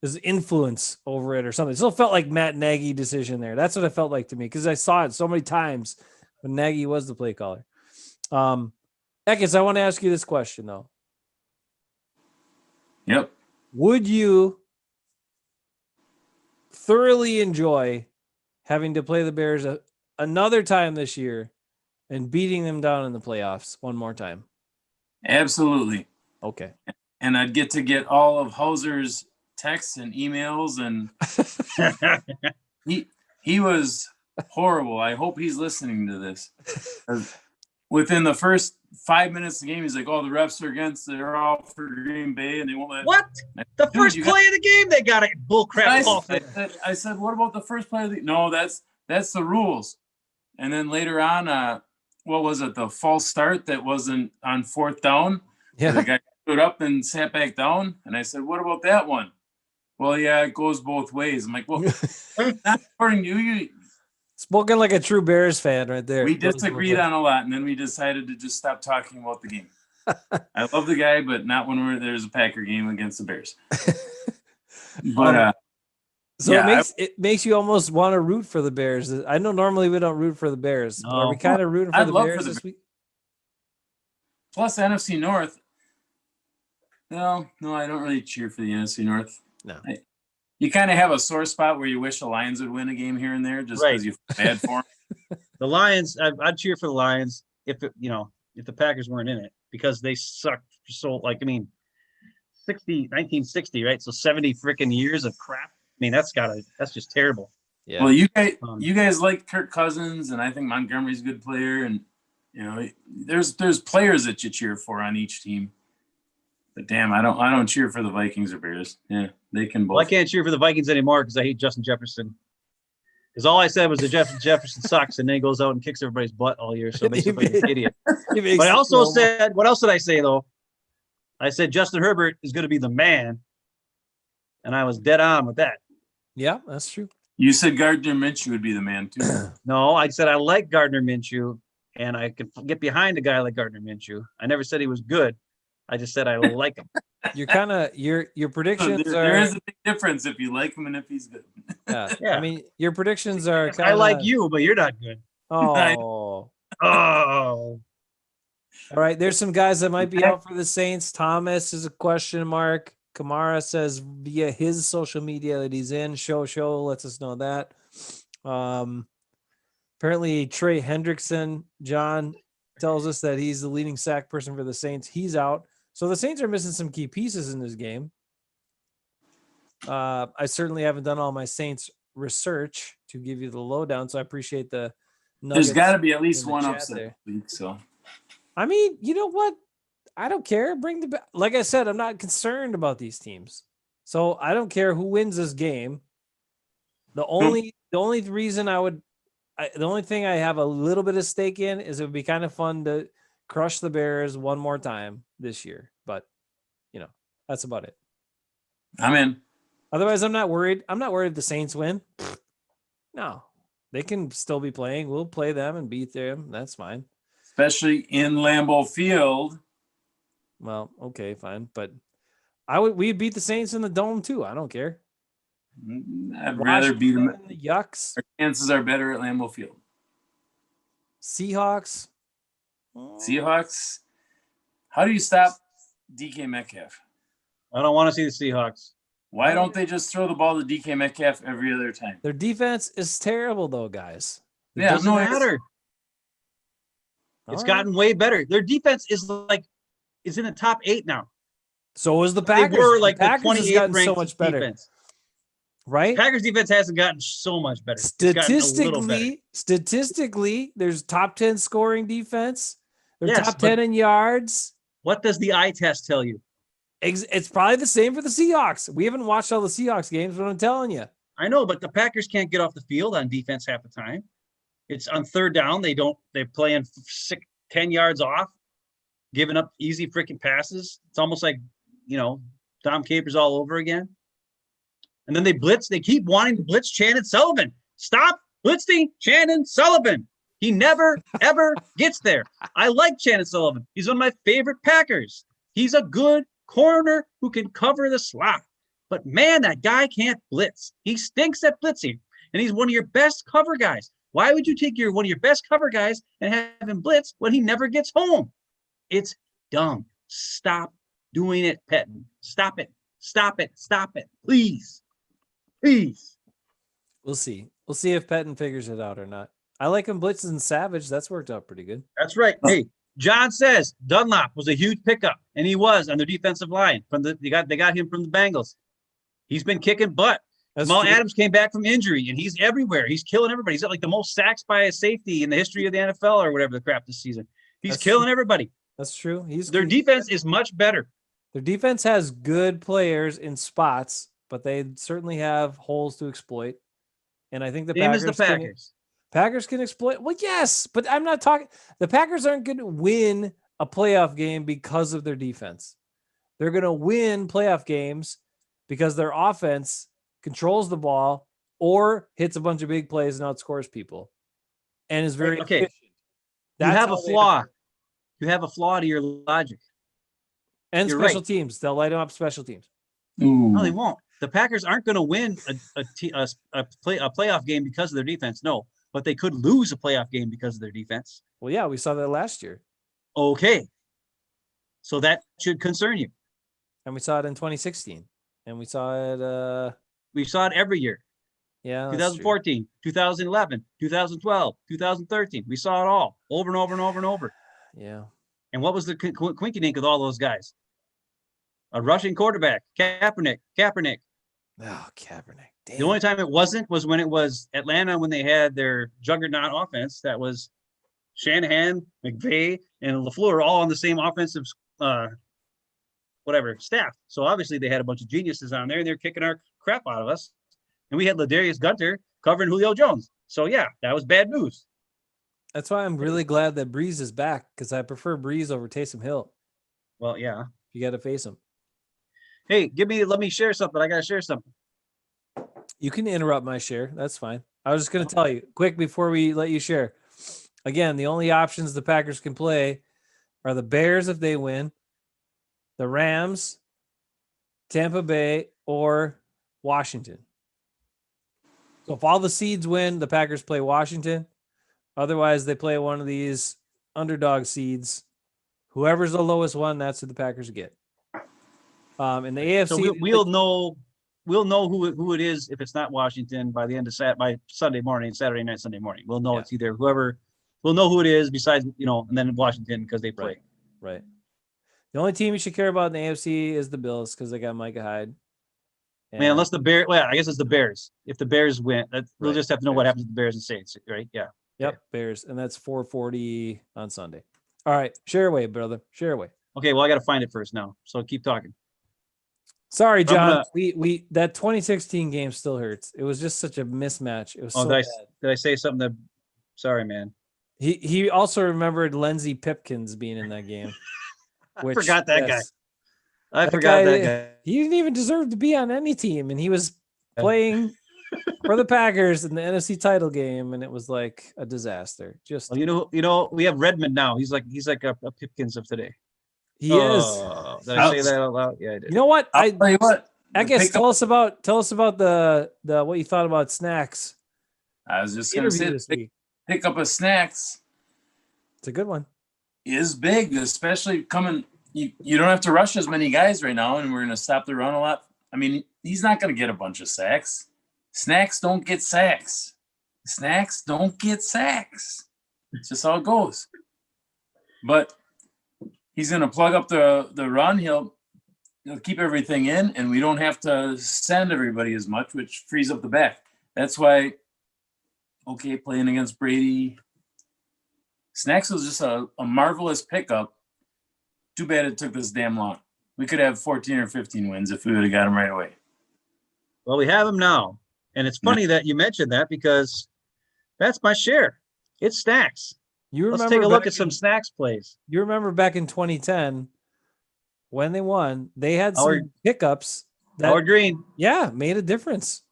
his influence over it or something. It still felt like Matt Nagy decision there. That's what it felt like to me because I saw it so many times when Nagy was the play caller. Ekis, I want to ask you this question though. Yep. Would you thoroughly enjoy having to play the Bears another time this year and beating them down in the playoffs one more time? Absolutely. Okay. And I'd get all of Hauser's texts and emails, and he was horrible. I hope he's listening to this. Within the first 5 minutes of the game, he's like, "Oh, the refs are they're all for Green Bay, and they won't let." What? The first play of the game, they got it. Bullcrap. I said, "What about the first play of the?" No, that's the rules. And then later on, what was it? The false start that wasn't on fourth down. Yeah. The guy stood up and sat back down, and I said, "What about that one?" Well, yeah, it goes both ways. I'm like, "Well, not according to you." Spoken like a true Bears fan right there. We disagreed on a lot, and then we decided to just stop talking about the game. I love the guy, but not when there's a Packer game against the Bears. But so yeah, it makes you almost want to root for the Bears. I know normally we don't root for the Bears. No. Are we kind of rooting for the Bears this week? Plus NFC North. No, I don't really cheer for the NFC North. No. You kind of have a sore spot where you wish the Lions would win a game here and there just because you feel bad for them. The Lions, I'd cheer for the Lions if the Packers weren't in it because they sucked so 1960, right? So 70 freaking years of crap. I mean, that's just terrible. Yeah. Well, you guys like Kirk Cousins, and I think Montgomery's a good player, and there's players that you cheer for on each team. But damn, I don't cheer for the Vikings or Bears. Yeah, they can both. Well, I can't cheer for the Vikings anymore because I hate Justin Jefferson. Because all I said was that Justin Jefferson sucks, and then he goes out and kicks everybody's butt all year, so it makes him like an idiot. But I also said, what else did I say though? I said Justin Herbert is going to be the man, and I was dead on with that. Yeah, that's true. You said Gardner Minshew would be the man too. No, I said I like Gardner Minshew, and I could get behind a guy like Gardner Minshew. I never said he was good. I just said I like him. You're kind of your predictions there is a big difference if you like him and if he's good. Yeah. I mean, your predictions are kind of. I like you, but you're not good. Oh. All right. There's some guys that might be out for the Saints. Thomas is a question mark. Kamara says via his social media that he's in. Show lets us know that. Apparently Trey Hendrickson, John tells us that he's the leading sack person for the Saints. He's out. So the Saints are missing some key pieces in this game. I certainly haven't done all my Saints research to give you the lowdown, so I appreciate the nuggets. There's got to be at least one upset this week, so. I mean, you know what? I don't care. Like I said, I'm not concerned about these teams. So I don't care who wins this game. The only reason the only thing I have a little bit of stake in is it would be kind of fun to crush the Bears one more time this year. But, that's about it. I'm in. Otherwise, I'm not worried. I'm not worried if the Saints win. No, they can still be playing. We'll play them and beat them. That's fine. Especially in Lambeau Field. Well, okay, fine. But we'd beat the Saints in the Dome too. I don't care. I'd rather beat them. The Yucks. Our chances are better at Lambeau Field. Seahawks. How do you stop DK Metcalf? I don't want to see the Seahawks. Why don't they just throw the ball to DK Metcalf every other time? Their defense is terrible, though, guys. It doesn't matter. It's gotten way better. Their defense is in the top 8 now. So is the Packers. They were like the Packers the 28th ranked so much better. Defense. Right? Packers defense hasn't gotten so much better. Statistically, there's top 10 scoring defense. They're Yes, top 10 in yards. What does the eye test tell you? It's probably the same for the Seahawks. We haven't watched all the Seahawks games, but I'm telling you. I know, but the Packers can't get off the field on defense half the time. It's on third down. They're playing 10 yards off, giving up easy freaking passes. It's almost like, Dom Capers all over again. And then they blitz. They keep wanting to blitz Shannon Sullivan. Stop blitzing Shannon Sullivan. He never, ever gets there. I like Shannon Sullivan. He's one of my favorite Packers. He's a good corner who can cover the slot. But man, that guy can't blitz. He stinks at blitzing. And he's one of your best cover guys. Why would you take one of your best cover guys and have him blitz when he never gets home? It's dumb. Stop doing it, Pettin. Stop it. Stop it. Stop it. Please. Please. We'll see. We'll see if Pettin figures it out or not. I like him blitzing Savage. That's worked out pretty good. That's right. Hey, John says Dunlop was a huge pickup, and he was on their defensive line. They got him from the Bengals. He's been kicking butt. Jamal Adams came back from injury, and he's everywhere. He's killing everybody. He's got like the most sacks by a safety in the history of the NFL or whatever the crap this season. He's killing everybody. That's true. Their defense is much better. Their defense has good players in spots, but they certainly have holes to exploit. And I think the Packers can exploit. Well, yes, but I'm not talking. The Packers aren't going to win a playoff game because of their defense. They're going to win playoff games because their offense controls the ball or hits a bunch of big plays and outscores people and is very efficient. You have a flaw. You have a flaw to your logic. And special teams. They'll light them up special teams. Ooh. No, they won't. The Packers aren't going to win a playoff game because of their defense. No, but they could lose a playoff game because of their defense. Well, yeah, we saw that last year. Okay. So that should concern you. And we saw it in 2016. And we saw it. We saw it every year. Yeah. 2014, 2011, 2012, 2013. We saw it all over and over and over and over. Yeah. And what was the quinky dink with all those guys? A rushing quarterback, Kaepernick. Oh, Kaepernick. Damn. The only time it wasn't was when it was Atlanta when they had their juggernaut offense. That was Shanahan, McVay, and LaFleur all on the same offensive staff. So obviously they had a bunch of geniuses on there, and they're kicking our crap out of us. And we had Ladarius Gunter covering Julio Jones. So yeah, that was bad news. That's why I'm really glad that Breeze is back, because I prefer Breeze over Taysom Hill. Well, yeah. You got to face him. Hey, let me share something. I got to share something. You can interrupt my share. That's fine. I was just going to tell you quick before we let you share. Again, the only options the Packers can play are the Bears if they win, the Rams, Tampa Bay, or Washington. So if all the seeds win, the Packers play Washington. Otherwise, they play one of these underdog seeds. Whoever's the lowest one, that's who the Packers get. In the AFC, so we'll know who it is if it's not Washington by the end of by Saturday night, Sunday morning. We'll know it's either whoever. We'll know who it is besides and then Washington because they play. Right. The only team you should care about in the AFC is the Bills because they got Micah Hyde. Man, unless the Bears. Well, I guess it's the Bears. If the Bears win, we'll just have to know what happens to the Bears and Saints, right? Yeah. Yep, okay. Bears, and that's 4:40 on Sunday. All right, share away, brother. Share away. Okay, well, I got to find it first now, so keep talking. Sorry, John. We that 2016 game still hurts. It was just such a mismatch. It was so bad. Did I say something that? Sorry, man. He also remembered Lindsey Pipkins being in that game. I forgot that guy. I forgot that guy. He didn't even deserve to be on any team, and he was playing for the Packers in the NFC title game, and it was like a disaster. Just we have Redmond now. He's like a Pipkins of today. He is. Did I say that out loud? Yeah, I did. You know what? I'll tell you what. I guess tell us about the what you thought about snacks. I was just going to say pick up a snacks. It's a good one. Is big, especially coming. You don't have to rush as many guys right now, and we're going to stop the run a lot. I mean, he's not going to get a bunch of sacks. Snacks don't get sacks. Snacks don't get sacks. It's just how it goes. But he's going to plug up the run. He'll keep everything in, and we don't have to send everybody as much, which frees up the back. That's why, playing against Brady, Snacks was just a marvelous pickup. Too bad it took this damn long. We could have 14 or 15 wins if we would have got him right away. Well, we have him now. And it's funny that you mentioned that because that's my share. It's Snacks. You Let's remember take a look back at some Snacks plays. You remember back in 2010 when they won, they had some pickups that Howard Green. made a difference.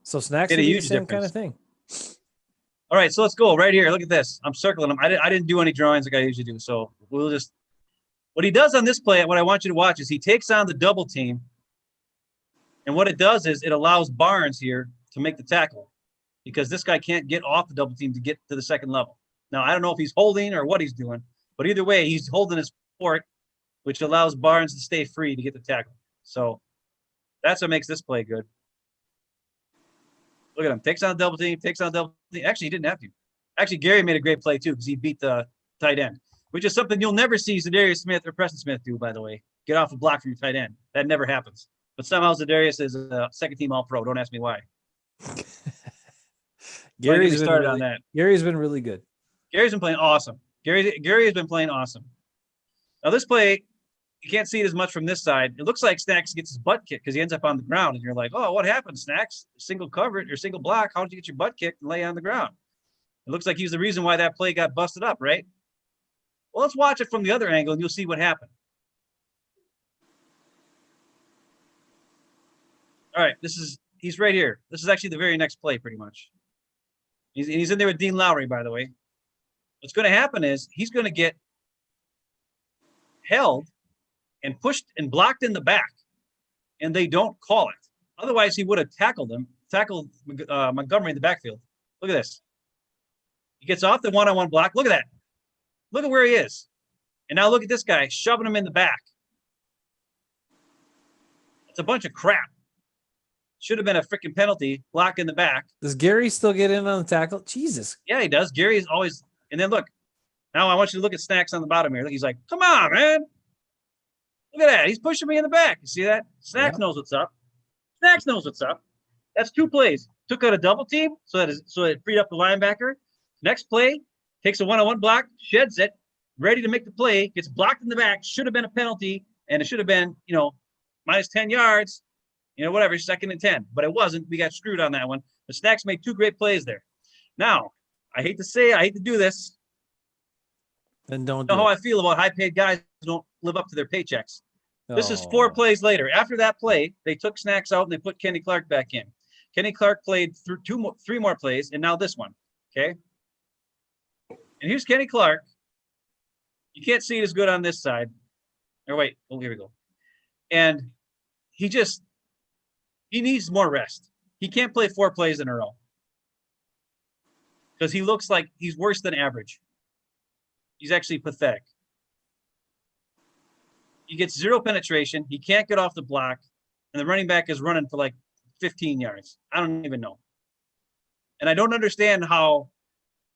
So Snacks Made will a be the huge same kind of difference. thing. All right, so let's go right here. Look at this. I'm circling them. I didn't do any drawings like I usually do. So we'll just – what he does on this play, what I want you to watch is he takes on the double team. And what it does is it allows Barnes here to make the tackle because this guy can't get off the double team to get to the second level. Now, I don't know if he's holding or what he's doing, but either way, he's holding his fork, which allows Barnes to stay free to get the tackle. So that's what makes this play good. Look at him. Takes on double team, takes on double team. Actually, he didn't have to. Actually, Gary made a great play, too, because he beat the tight end, which is something you'll never see Zadarius Smith or Preston Smith do, by the way. Get off a block from your tight end. That never happens. But somehow Zadarius is a second-team All-Pro. Don't ask me why. Gary's been started really, on that. Gary's been really good. Gary's been playing awesome. Gary has been playing awesome. Now, this play, you can't see it as much from this side. It looks like Snacks gets his butt kicked because he ends up on the ground. And you're like, oh, what happened, Snacks? Single coverage or single block. How did you get your butt kicked and lay on the ground? It looks like he's the reason why that play got busted up, right? Well, let's watch it from the other angle and you'll see what happened. All right, he's right here. This is actually the very next play, pretty much. He's in there with Dean Lowry, by the way. What's going to happen is he's going to get held and pushed and blocked in the back, and they don't call it. Otherwise, he would have tackled Montgomery in the backfield. Look at this. He gets off the one-on-one block. Look at that. Look at where he is. And now look at this guy shoving him in the back. It's a bunch of crap. Should have been a freaking penalty, block in the back. Does Gary still get in on the tackle? Jesus. Yeah, he does. Gary's always – and then look. Now I want you to look at Snacks on the bottom here. Look, he's like, come on, man. Look at that. He's pushing me in the back. You see that? Snacks knows what's up. Snacks knows what's up. That's two plays. Took out a double team, so it freed up the linebacker. Next play, takes a one-on-one block, sheds it, ready to make the play, gets blocked in the back, should have been a penalty, and it should have been, minus 10 yards, whatever, 2nd and 10. But it wasn't. We got screwed on that one. The Snacks made two great plays there. Now, I hate to do this. Then don't You do know how it. I feel about high-paid guys who don't live up to their paychecks. This is Oh. 4 plays later. After that play, they took Snacks out and they put Kenny Clark back in. Kenny Clark played through 3 more plays, and now this one. Okay. And here's Kenny Clark. You can't see it as good on this side. Or wait, here we go. And he needs more rest. He can't play 4 plays in a row because he looks like he's worse than average. He's actually pathetic. He gets 0 penetration. He can't get off the block. And the running back is running for like 15 yards. I don't even know. And I don't understand how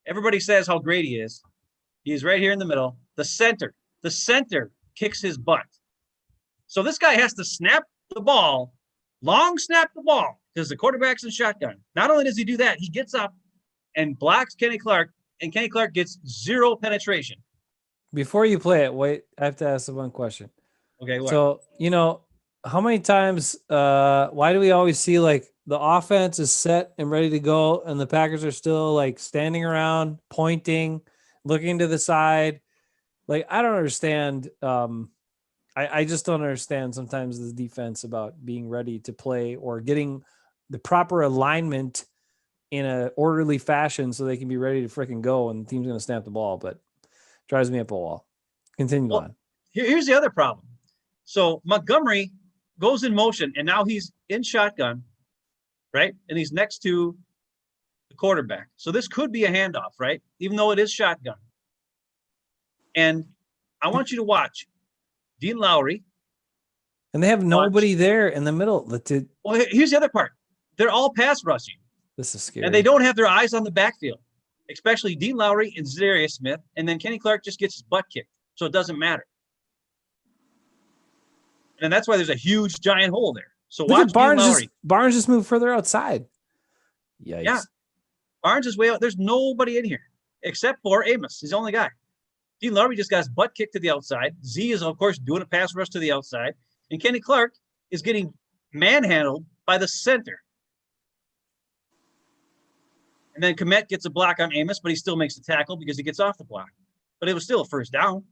everybody says how great he is. He's right here in the middle. The center kicks his butt. So this guy has to snap the ball, long snap the ball, because the quarterback's in shotgun. Not only does he do that, he gets up and blocks Kenny Clark, and Kenny Clark gets 0 penetration. Before you play it, wait, I have to ask one question. Okay, what? So, how many times, why do we always see like the offense is set and ready to go and the Packers are still like standing around, pointing, looking to the side? Like, I don't understand. I just don't understand sometimes the defense about being ready to play or getting the proper alignment in a orderly fashion so they can be ready to freaking go and the team's going to snap the ball, but drives me up a wall. Continue on. Here's the other problem. So Montgomery goes in motion, and now he's in shotgun, right? And he's next to the quarterback. So this could be a handoff, right? Even though it is shotgun. And I want you to watch Dean Lowry. And they have nobody there in the middle. Well, here's the other part. They're all pass rushing. This is scary. And they don't have their eyes on the backfield, especially Dean Lowry and Zadarius Smith. And then Kenny Clark just gets his butt kicked. So it doesn't matter. And that's why there's a huge giant hole there. So Look watch at Barnes. Dean Barnes just moved further outside. Yikes. Yeah. Barnes is way out. There's nobody in here. except for Amos. He's the only guy. Dean Lowry just got his butt kicked to the outside. Z is, of course, doing a pass rush to the outside. And Kenny Clark is getting manhandled by the center. And then Komet gets a block on Amos, but he still makes the tackle because he gets off the block. But it was still a first down.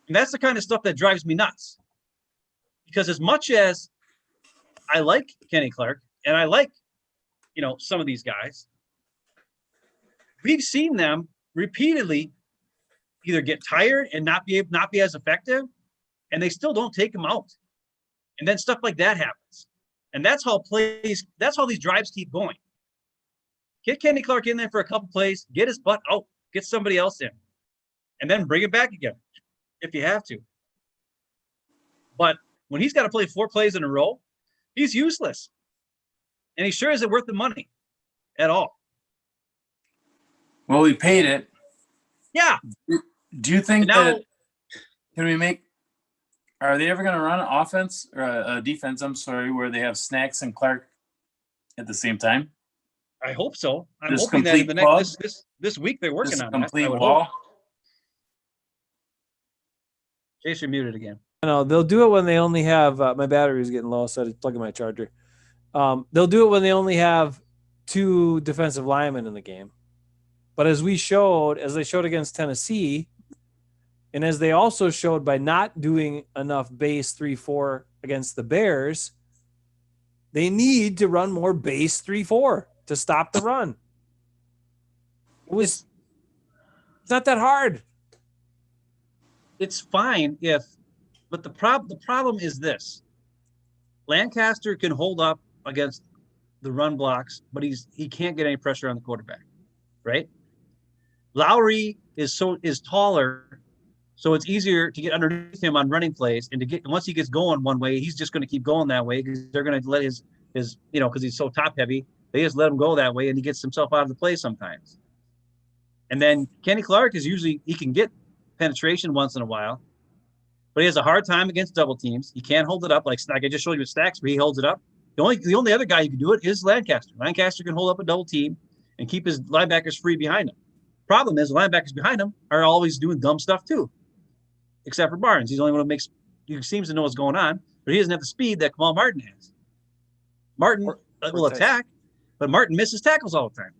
And that's the kind of stuff that drives me nuts. Because as much as I like Kenny Clark and I like, some of these guys, we've seen them repeatedly either get tired and not be as effective, and they still don't take them out. And then stuff like that happens. And that's how these drives keep going. Get Kenny Clark in there for a couple plays, get his butt out, get somebody else in, and then bring it back again if you have to. But when he's got to play 4 plays in a row, he's useless. And he sure isn't worth the money at all. Well, we paid it. Yeah. Do you think now, that are they ever going to run an offense or a defense, where they have Snacks and Clark at the same time? I hope so. I'm Just hoping that in the next plug? this week they're working Just on complete that. wall? Chase, you're muted again. No, they'll do it when they only have my battery is getting low, so I had to plug in my charger. They'll do it when they only have 2 defensive linemen in the game. But as they showed against Tennessee, and as they also showed by not doing enough base 3-4 against the Bears, they need to run more base 3-4 to stop the run. It's not that hard. It's fine but the problem is this. Lancaster can hold up against the run blocks, but he can't get any pressure on the quarterback, right? Lowry is taller, so it's easier to get underneath him on running plays, and once he gets going one way, he's just going to keep going that way because they're going to let his because he's so top heavy, they just let him go that way, and he gets himself out of the play sometimes. And then Kenny Clark he can get penetration once in a while, but he has a hard time against double teams. He can't hold it up like I just showed you with Stacks, where he holds it up. The only other guy who can do it is Lancaster. Lancaster can hold up a double team and keep his linebackers free behind him. Problem is, the linebackers behind him are always doing dumb stuff too, except for Barnes. He's the only one who seems to know what's going on, but he doesn't have the speed that Kamal Martin has. Martin will attack, but Martin misses tackles all the time.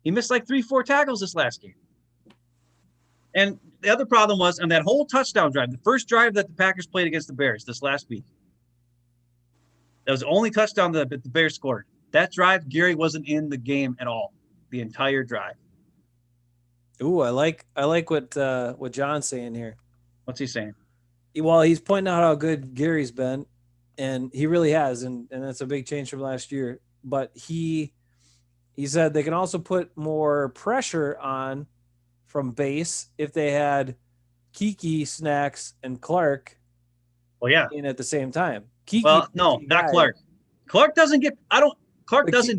He missed like 3-4 tackles this last game. And the other problem was on that whole touchdown drive, the first drive that the Packers played against the Bears this last week. That was the only touchdown that the Bears scored. That drive, Gary wasn't in the game at all, the entire drive. Ooh, I like what John's saying here. What's he saying? Well, he's pointing out how good Gary's been, and he really has, and that's a big change from last year. But he said they can also put more pressure on from base if they had Kiki, Snacks, and Clark in at the same time. No, not Clark. Clark doesn't get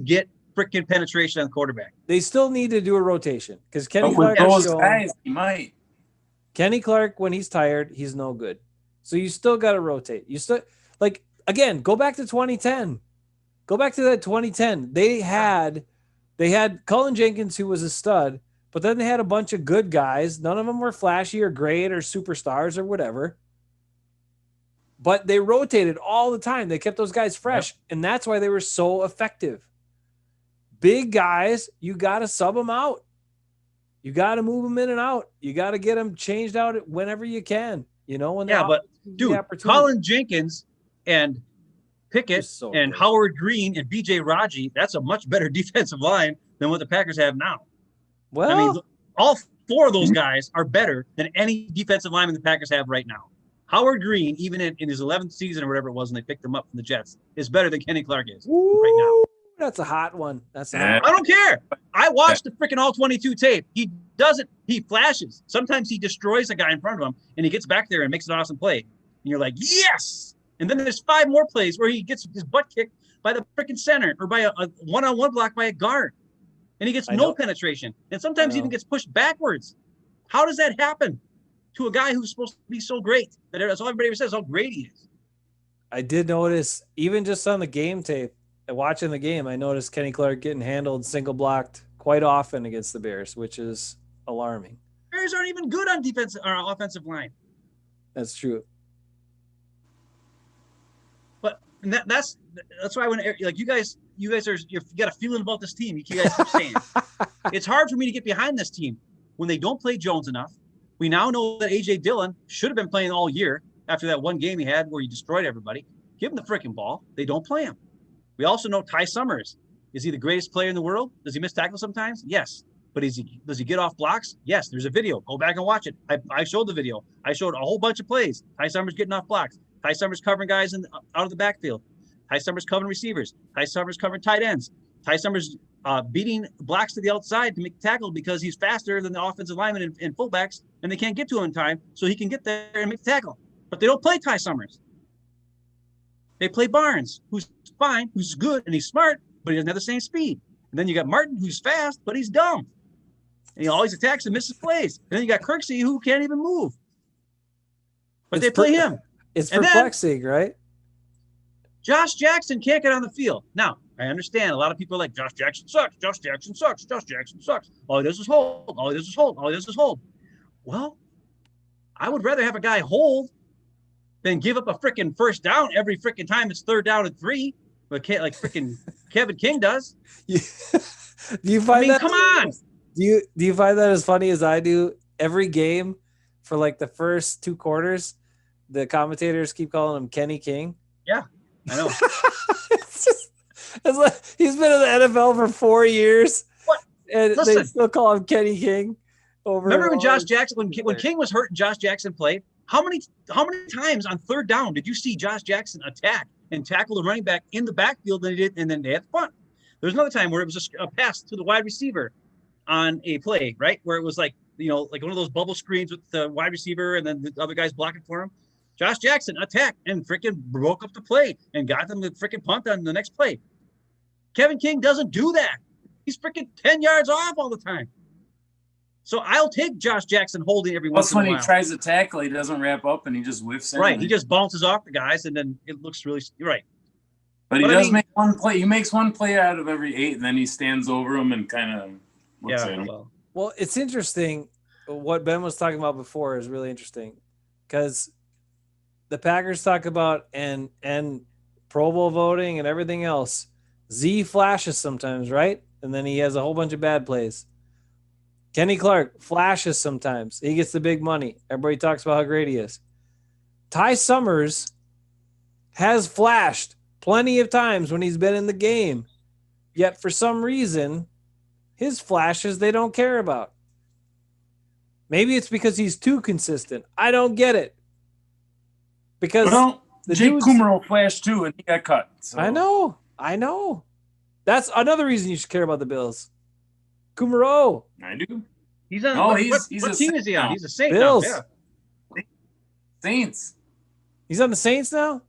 get freaking penetration on the quarterback. They still need to do a rotation because Kenny Clark he might. Kenny Clark, when he's tired, he's no good. So you still got to rotate. You still again, go back to 2010. Go back to that 2010. They had Cullen Jenkins, who was a stud, but then they had a bunch of good guys. None of them were flashy or great or superstars or whatever. But they rotated all the time. They kept those guys fresh, and that's why they were so effective. Big guys, you got to sub them out. You got to move them in and out. You got to get them changed out whenever you can. But dude, Colin Jenkins and Pickett and Howard Green and B.J. Raji, that's a much better defensive line than what the Packers have now. Well, I mean, all 4 of those guys are better than any defensive lineman the Packers have right now. Howard Green, even in his 11th season or whatever it was when they picked him up from the Jets, is better than Kenny Clark is right now. That's a hot one. I don't care. I watched the freaking all 22 tape. He flashes. Sometimes he destroys a guy in front of him and he gets back there and makes an awesome play. And you're like, yes. And then there's 5 more plays where he gets his butt kicked by the freaking center or by a one-on-one block by a guard. And he gets no penetration. And sometimes even gets pushed backwards. How does that happen to a guy who's supposed to be so great? That's all everybody ever says, how great he is. I did notice, even just on the game tape, watching the game, I noticed Kenny Clark getting handled, single blocked quite often against the Bears, which is alarming. Bears aren't even good on defense or offensive line. That's true. But that's why when like you guys are you got a feeling about this team. You guys keep saying it's hard for me to get behind this team when they don't play Jones enough. We now know that AJ Dillon should have been playing all year after that one game he had where he destroyed everybody. Give him the freaking ball. They don't play him. We also know Ty Summers. Is he the greatest player in the world? Does he miss tackles sometimes? Yes. But does he get off blocks? Yes. There's a video. Go back and watch it. I showed the video. I showed a whole bunch of plays. Ty Summers getting off blocks. Ty Summers covering guys out of the backfield. Ty Summers covering receivers. Ty Summers covering tight ends. Ty Summers beating blocks to the outside to make the tackle because he's faster than the offensive linemen and fullbacks, and they can't get to him in time, so he can get there and make the tackle. But they don't play Ty Summers. They play Barnes, who's fine, who's good, and he's smart, but he doesn't have the same speed. And then you got Martin, who's fast, but he's dumb. And he always attacks and misses plays. And then you got Kirksey, who can't even move. But they play him. It's perplexing, right? Josh Jackson can't get on the field. Now, I understand a lot of people are like, Josh Jackson sucks. Josh Jackson sucks. Josh Jackson sucks. All he does is hold. All he does is hold. All he does is hold. Well, I would rather have a guy hold than give up a freaking first down every freaking time it's 3rd down and 3, like freaking Kevin King does. Do you find that? Come on. Do you find that as funny as I do? Every game for like the first 2 quarters, the commentators keep calling him Kenny King. Yeah, I know. It's like he's been in the NFL for 4 years, and Listen, they still call him Kenny King. Remember when Josh Jackson, when King was hurt and Josh Jackson played? How many times on 3rd down did you see Josh Jackson attack and tackle the running back in the backfield than he did, and then they had the punt? There's another time where it was a pass to the wide receiver on a play, right? Where it was like one of those bubble screens with the wide receiver and then the other guys blocking for him. Josh Jackson attacked and freaking broke up the play and got them the freaking punt on the next play. Kevin King doesn't do that. He's freaking 10 yards off all the time. So I'll take Josh Jackson holding every once in a while. When he tries to tackle, he doesn't wrap up and he just whiffs in. Right. He just bounces off the guys and then it looks really – you're right. But he does make one play. He makes one play out of every 8, and then he stands over him and kind of looks at him. Well, it's interesting. What Ben was talking about before is really interesting because the Packers talk about and Pro Bowl voting and everything else. Z flashes sometimes, right? And then he has a whole bunch of bad plays. Kenny Clark flashes sometimes. He gets the big money. Everybody talks about how great he is. Ty Summers has flashed plenty of times when he's been in the game. Yet for some reason, his flashes they don't care about. Maybe it's because he's too consistent. I don't get it. Because Jake Kummerow flashed too, and he got cut. So. I know. That's another reason you should care about the Bills. Kummerow. I do. He's on. What team is he on? He's a Saint. Bills. Now, yeah. Saints. He's on the Saints now?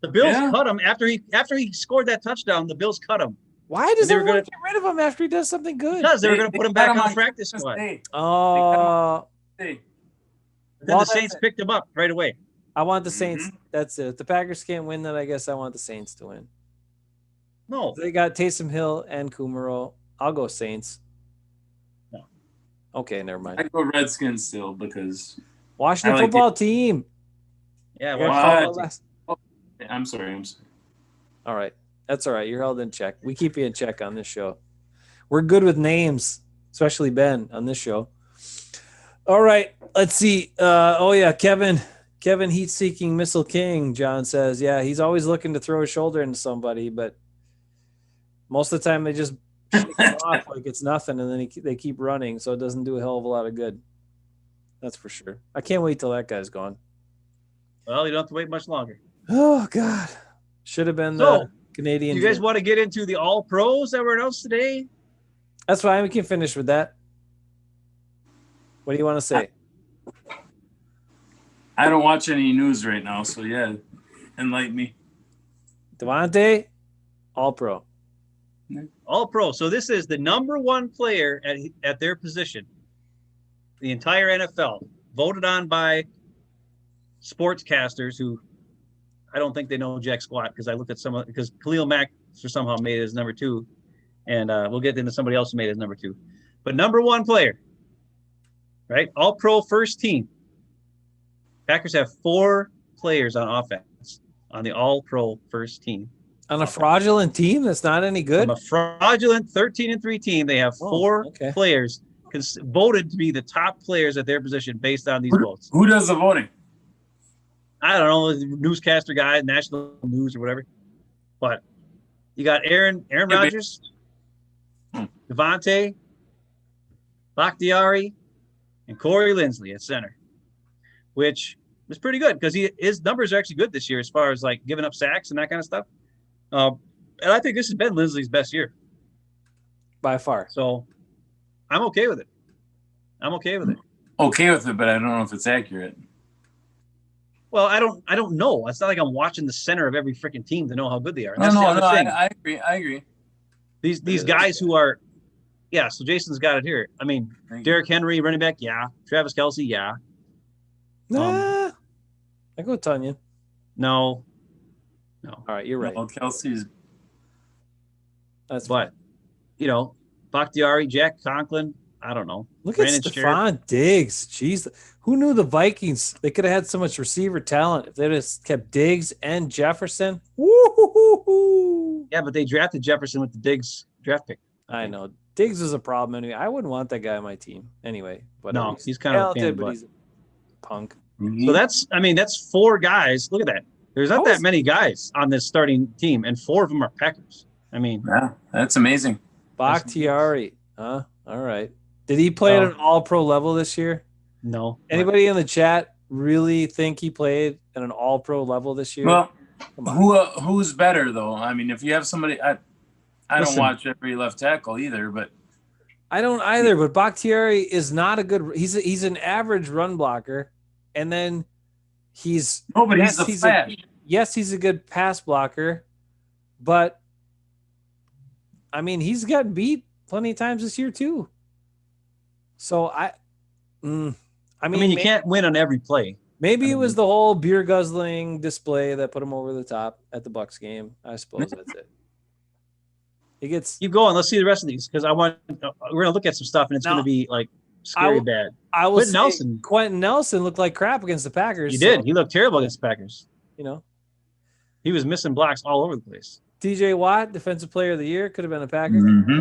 The Bills cut him after he scored that touchdown. The Bills cut him. Why does everyone get rid of him after he does something good? Because they were going to put him back on the practice squad. Then the Saints picked him up right away. I want the Saints. Mm-hmm. That's it. If the Packers can't win, then I guess I want the Saints to win. No. They got Taysom Hill and Kummerow. I'll go Saints. No. Okay, never mind. I go Redskins still because Washington football team. Yeah, I'm sorry. All right. That's all right. You're held in check. We keep you in check on this show. We're good with names, especially Ben on this show. All right. Let's see. Kevin heat-seeking missile king, John says. Yeah, he's always looking to throw his shoulder into somebody, but most of the time they just shake him off like it's nothing, and then they keep running, so it doesn't do a hell of a lot of good. That's for sure. I can't wait till that guy's gone. Well, you don't have to wait much longer. Oh, God. Should have been the Canadian. You guys want to get into the All-Pros that were announced today? That's fine. We can finish with that. What do you want to say? I don't watch any news right now, so yeah, enlighten me. Devontae, All-Pro. All-Pro. So this is the number 1 player at their position. The entire NFL, voted on by sportscasters who I don't think they know jack squat because I looked at because Khalil Mack somehow made it as number 2. And we'll get into somebody else who made his number 2. But number 1 player, right? All pro first team. Packers have 4 players on offense on the all pro first team. On a fraudulent team that's not any good? From a fraudulent 13-3 team, they have 4 players voted to be the top players at their position based on these votes. Who does the voting? I don't know, the newscaster guy, national news or whatever. But you got Aaron Rodgers, Devontae, Bakhtiari, and Corey Linsley at center, which was pretty good because his numbers are actually good this year as far as like giving up sacks and that kind of stuff. And I think this has been Linsley's best year by far. So I'm okay with it. Okay with it, but I don't know if it's accurate. Well, I don't know. It's not like I'm watching the center of every freaking team to know how good they are. No, I agree. These guys who are, yeah. So Jason's got it here. I mean, Derrick Henry, running back, yeah. Travis Kelce, yeah. Nah, I go with Tunyon. No. All right, you're right. Well, Kelsey's. That's but, Bakhtiari, Jack Conklin. I don't know. Look at Stephon Diggs. Jeez, who knew the Vikings? They could have had so much receiver talent if they just kept Diggs and Jefferson. Woo-hoo-hoo-hoo. Yeah, but they drafted Jefferson with the Diggs draft pick. I know. Diggs is a problem anyway. I wouldn't want that guy on my team anyway. But no, he's kind of talented, but he's a punk. Mm-hmm. So that's 4 guys. Look at that. There's not that many guys on this starting team, and 4 of them are Packers. I mean, yeah, that's amazing. Bakhtiari, huh? All right. Did he play at an all-pro level this year? No. Anybody in the chat really think he played at an all-pro level this year? Well, who's better though? I mean, if you have somebody, I don't watch every left tackle either, but I don't either. But Bakhtiari is not a good. He's an average run blocker, and then he's he's he's a good pass blocker, but I mean he's gotten beat plenty of times this year too. So I mean you can't win on every play. Maybe it was the whole beer guzzling display that put him over the top at the Bucs game. I suppose that's it. It gets. Keep going. Let's see the rest of these because we're gonna look at some stuff and it's gonna be like scary bad. I will say Quentin Nelson looked like crap against the Packers. He did. He looked terrible against the Packers. He was missing blocks all over the place. TJ Watt, Defensive Player of the Year, could have been a Packer. Mm-hmm.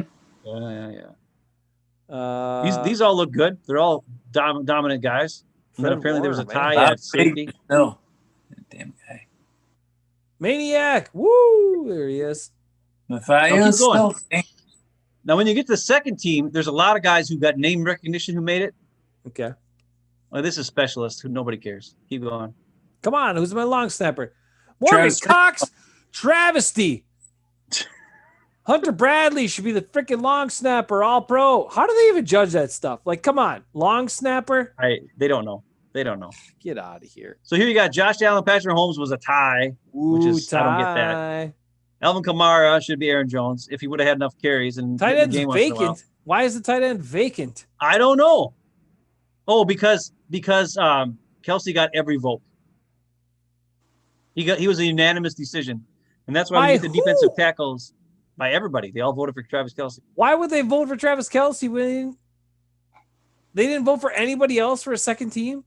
Yeah. These all look good. They're all dominant guys. And then apparently there was a tie at safety. No, damn guy. Maniac. Woo! There he is. Matthias. Now, when you get to the second team, there's a lot of guys who got name recognition who made it. Okay. Well, this is specialist who nobody cares. Keep going. Come on, who's my long snapper? Morgan Cox, travesty. Hunter Bradley should be the freaking long snapper, all pro. How do they even judge that stuff? Like, come on, long snapper? They don't know. They don't know. Get out of here. So here you got Josh Allen, Patrick Mahomes was a tie, which is I don't get that. Alvin Kamara should be Aaron Jones if he would have had enough carries. And tight end's vacant. Why is the tight end vacant? I don't know. Oh, because Kelsey got every vote. He was a unanimous decision, and that's why we get the defensive tackles by everybody. They all voted for Travis Kelce. Why would they vote for Travis Kelce when they didn't vote for anybody else for a second team?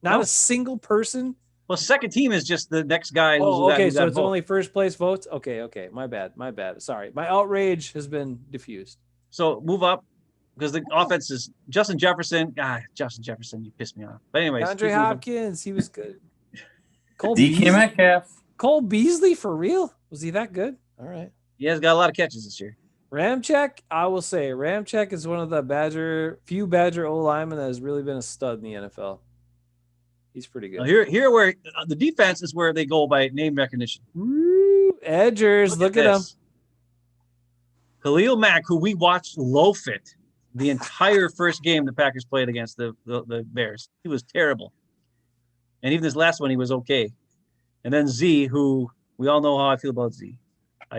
Not a single person. Well, second team is just the next guy. Oh, okay. So it's only first place votes. Okay. My bad. Sorry, my outrage has been diffused. So move up because the offense is Justin Jefferson. Justin Jefferson, you pissed me off. But anyways, Andre Hopkins, he was good. DK Metcalf. Cole Beasley, for real? Was he that good? All right. He has got a lot of catches this year. Ramczyk, I will say, Ramczyk is one of the few Badger O-linemen that has really been a stud in the NFL. He's pretty good. Now here where the defense is where they go by name recognition. Edgers, look at him. Khalil Mack, who we watched loaf it the entire first game the Packers played against the Bears. He was terrible. And even this last one, he was okay. And then Z, who we all know how I feel about Z.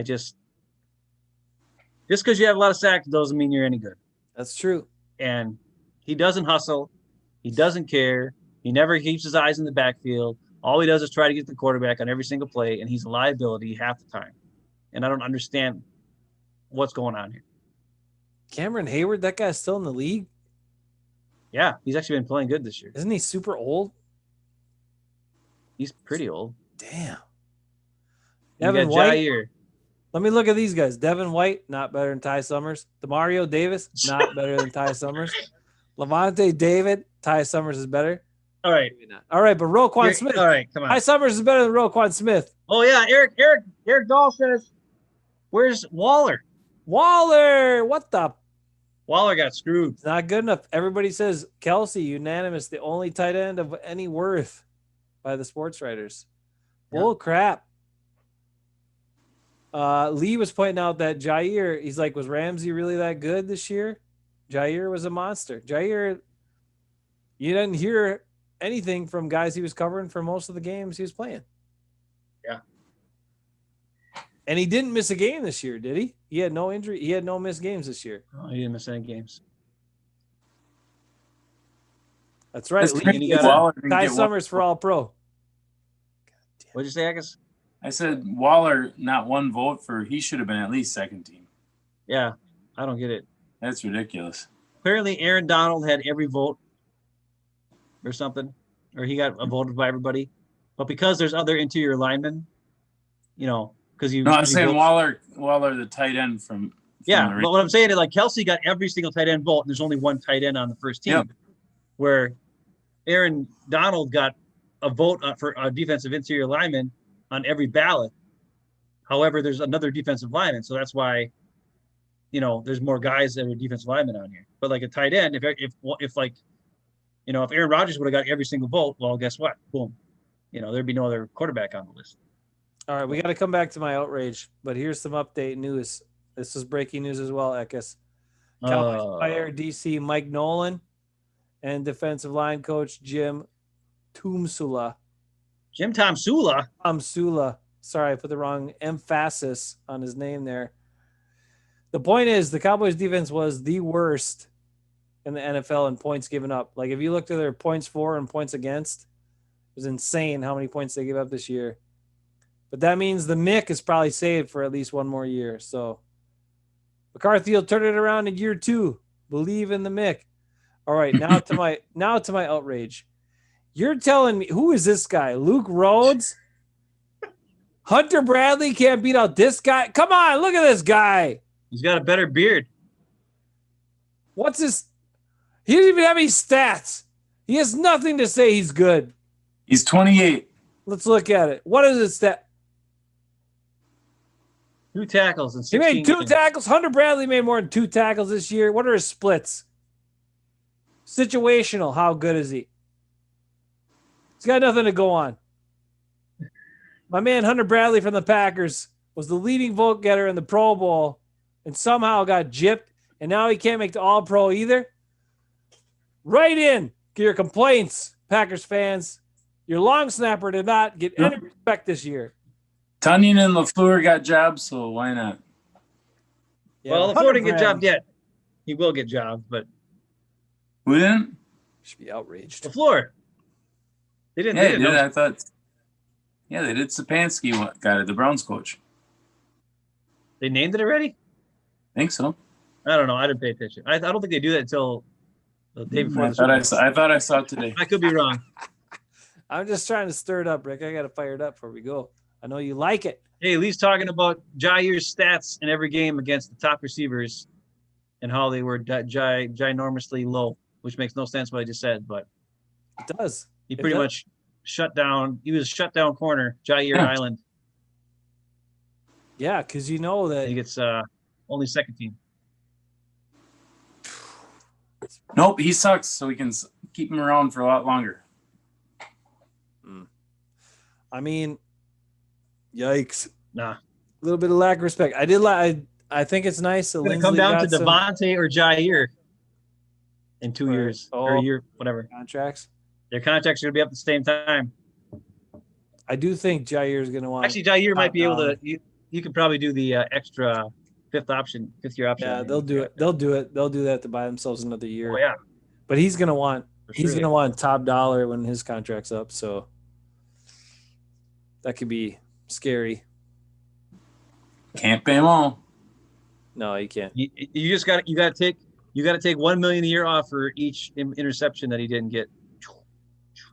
Just because you have a lot of sacks doesn't mean you're any good. That's true. And he doesn't hustle. He doesn't care. He never keeps his eyes in the backfield. All he does is try to get the quarterback on every single play, and he's a liability half the time. And I don't understand what's going on here. Cameron Hayward, that guy's still in the league. Yeah, he's actually been playing good this year. Isn't he super old? He's pretty old. Damn. You Devin got White. Jair. Let me look at these guys. Devin White, not better than Ty Summers. Demario Davis, not better than Ty Summers. Levante David, Ty Summers is better. All right. All right, but Roquan Smith. All right, come on. Ty Summers is better than Roquan Smith. Oh yeah, Eric Dahl says, "Where's Waller?" Waller, what the? Waller got screwed. It's not good enough. Everybody says Kelsey, unanimous, the only tight end of any worth by the sports writers. Bull crap. Lee was pointing out that Jair, he's like, was Ramsey really that good this year? Jair was a monster. Jair, you didn't hear anything from guys he was covering for most of the games he was playing. Yeah. And he didn't miss a game this year, did he? He had no injury. He had no missed games this year. Oh, he didn't miss any games. That's right. Ty Summers for All-Pro. What'd you say, Agus? I said Waller, not one vote for. He should have been at least second team. Yeah, I don't get it. That's ridiculous. Apparently, Aaron Donald had every vote or something, or he got voted by everybody. But because there's other interior linemen, because you. No, I'm saying Waller, the tight end from yeah, but what I'm saying is like Kelsey got every single tight end vote, and there's only one tight end on the first team. Yep. Where Aaron Donald got a vote for a defensive interior lineman on every ballot. However, there's another defensive lineman, so that's why, there's more guys that are defensive linemen on here. But like a tight end, if Aaron Rodgers would have got every single vote, well, guess what? Boom, there'd be no other quarterback on the list. All right, we got to come back to my outrage, but here's some update news. This is breaking news as well, Ekis. Cowboys fire DC Mike Nolan and defensive line coach Jim Tomsula. Jim Tomsula? Tomsula. Sorry, I put the wrong emphasis on his name there. The point is the Cowboys defense was the worst in the NFL in points given up. Like if you looked at their points for and points against, it was insane how many points they gave up this year. But that means the Mick is probably saved for at least one more year. So McCarthy will turn it around in year 2. Believe in the Mick. All right, now to my outrage. You're telling me, who is this guy? Luke Rhodes? Hunter Bradley can't beat out this guy? Come on, look at this guy. He's got a better beard. What's his? He doesn't even have any stats. He has nothing to say he's good. He's 28. Let's look at it. What is his stat? 2 tackles and 16 He made 2 tackles. Hunter Bradley made more than 2 tackles this year. What are his splits? Situational. How good is he? He's got nothing to go on. My man Hunter Bradley from the Packers was the leading vote getter in the Pro Bowl and somehow got gypped, and now he can't make the All-Pro either. Right in. Get your complaints, Packers fans. Your long snapper did not get any respect this year. Tunyon and LaFleur got jobs, so why not? Yeah, well, LaFleur didn't get jobbed yet. He will get jobbed, but who didn't? Should be outraged. LaFleur. They didn't. Yeah, they did. I thought. Yeah, they did. Stepanski got it, the Browns coach. They named it already? I think so. I don't know. I didn't pay attention. I don't think they do that until the day before. I thought I saw it today. I could be wrong. I'm just trying to stir it up, Rick. I got to fire it up before we go. I know you like it. Hey, Lee's talking about Jair's stats in every game against the top receivers and how they were ginormously low, which makes no sense what I just said, but it does. He pretty much shut down. He was shut down corner, Jair Island. Yeah, because you know that he gets only second team. Nope, he sucks, so we can keep him around for a lot longer. I mean, yikes. Nah. A little bit of lack of respect. I think it's nice. It's going to come down to Devontae or Jair in 2 years or a year, whatever. Contracts? Their contracts are going to be up at the same time. I do think Jair is going to want. Actually, Jair might be able to. You could probably do the extra fifth year option. Yeah, they'll do it. They'll do it. They'll do that to buy themselves another year. Oh yeah. But he's going to want. He's going to want top dollar when his contract's up. So that could be scary. Can't pay them all. No, you can't. You just got to take $1 million a year off for each interception that he didn't get.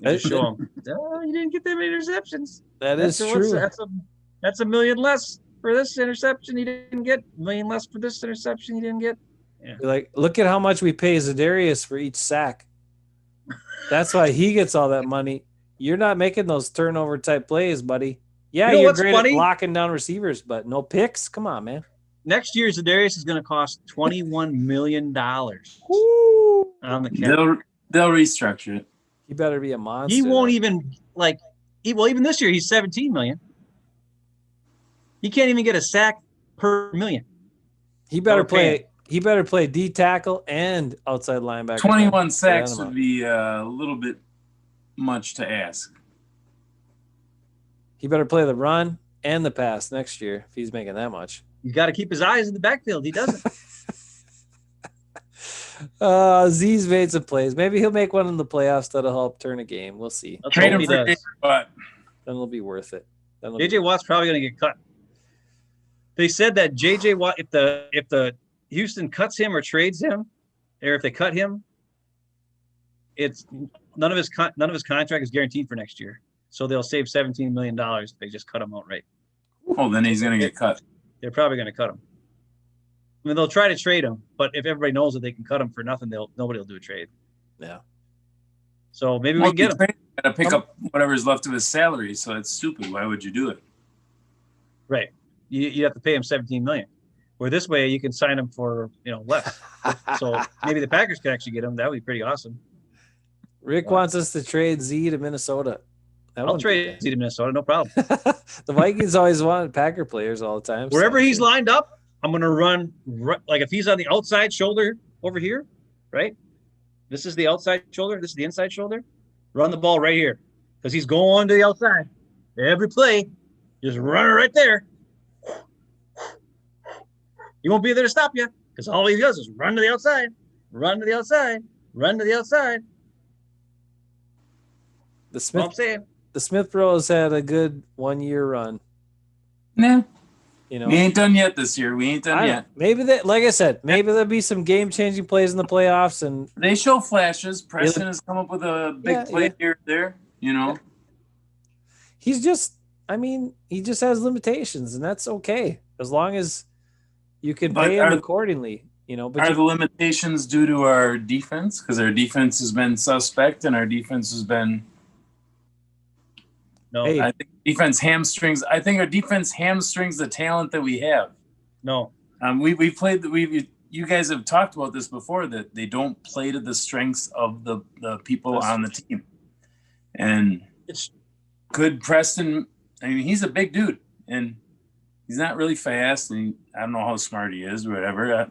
And just show him, oh, you didn't get that many interceptions. That's true. That's $1 million less for this interception you didn't get. $1 million less for this interception you didn't get. Yeah. Like, look at how much we pay Zadarius for each sack. That's why he gets all that money. You're not making those turnover type plays, buddy. Yeah, You know you're what's great funny? at locking down receivers, but no picks. Come on, man. Next year, Zadarius is going to cost $21 million Woo. on the cap. They'll restructure it. He better be a monster. He won't though. even even this year he's $17 million. He can't even get a sack per million. He better Okay. play. He better play D tackle and outside linebacker. 21 for sacks that would amount. be a little bit much to ask. He better play the run and the pass next year if he's making that much. He's got to keep his eyes in the backfield. He doesn't. Z's made some plays. Maybe he'll make one in the playoffs that'll help turn a game. We'll see. Let's Trade hope him he for does. J.J. Watt. Then it'll be worth it. JJ Watt's probably going to get cut. They said that JJ Watt, if the Houston cuts him or trades him, or if they cut him, it's none of his contract is guaranteed for next year. So they'll save $17 million if they just cut him outright. Oh, then he's going to get cut. They're probably going to cut him. I mean, they'll try to trade him, but if everybody knows that they can cut him for nothing, nobody will do a trade. Yeah. So maybe we can get him. Got to pick up whatever's left of his salary, so that's stupid. Why would you do it? Right. You have to pay him $17 million. Where this way you can sign him for less. So maybe the Packers could actually get him. That would be pretty awesome. Rick wants us to trade Z to Minnesota. I'll trade Z to Minnesota, no problem. The Vikings always wanted Packer players all the time. Wherever he's lined up, I'm going to run. Like if he's on the outside shoulder over here, right? This is the outside shoulder. This is the inside shoulder. Run the ball right here because he's going to the outside. Every play, just run it right there. He won't be there to stop you because all he does is run to the outside, run to the outside, run to the outside. The That's what I'm Smith, saying. the Smith Bros had a good 1 year run. Nah, You know, we ain't done yet this year. We ain't I done don't- yet. maybe that, like I said, maybe there'll be some game changing plays in the playoffs, and They show flashes. Preston has come up with a big Yeah, play yeah. here or there. he just has limitations, and that's okay as long as you can But pay him are- accordingly. But Are the limitations due to our defense? Because our defense has been suspect, and our defense has been. No, Hey. I think defense hamstrings. I think our defense hamstrings the talent that we have. no. We played. You guys have talked about this before, that they don't play to the strengths of the people That's on the team. And It's could Preston? I mean, he's a big dude, and he's not really fast. And I don't know how smart he is, or whatever.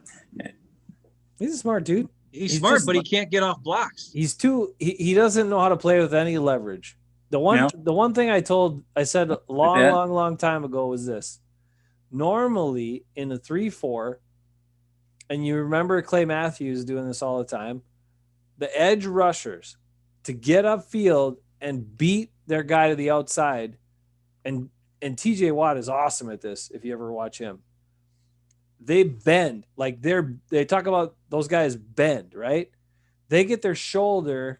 he's a smart dude. he's He's smart, just- but he can't get off blocks. He doesn't know how to play with any leverage. The one thing I said a long time ago was this. Normally in a 3-4, and you remember Clay Matthews doing this all the time, the edge rushers to get upfield and beat their guy to the outside, and TJ Watt is awesome at this if you ever watch him. They bend, like they talk about those guys bend, right? They get their shoulder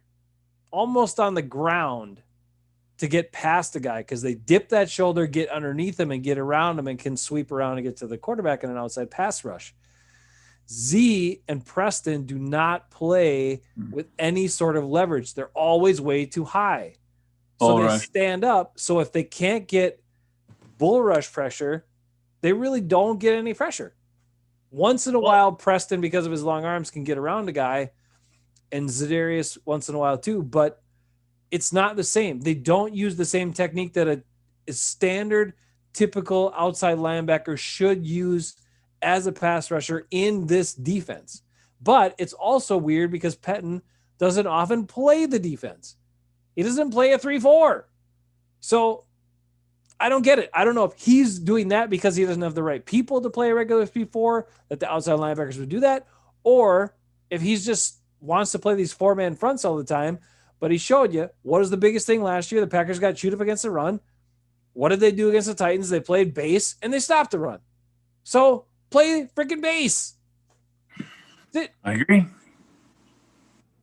almost on the ground to get past the guy because they dip that shoulder, get underneath him, and get around him, and can sweep around and get to the quarterback in an outside pass rush. Z and Preston do not play with any sort of leverage. They're always way too high. So Bull they rush. stand up. So if they can't get bull rush pressure, they really don't get any pressure. Once in a while, Preston, because of his long arms, can get around a guy, and Zadarius once in a while too, but it's not the same. They don't use the same technique that a standard, typical outside linebacker should use as a pass rusher in this defense. But it's also weird because Pettin doesn't often play the defense. He doesn't play a 3-4. So I don't get it. I don't know if he's doing that because he doesn't have the right people to play a regular 3-4, that the outside linebackers would do that, or if he's just wants to play these 4-man fronts all the time. But he showed you what was the biggest thing last year. The Packers got chewed up against the run. What did they do against the Titans? They played base and they stopped the run. So play freaking base. That's it. I agree.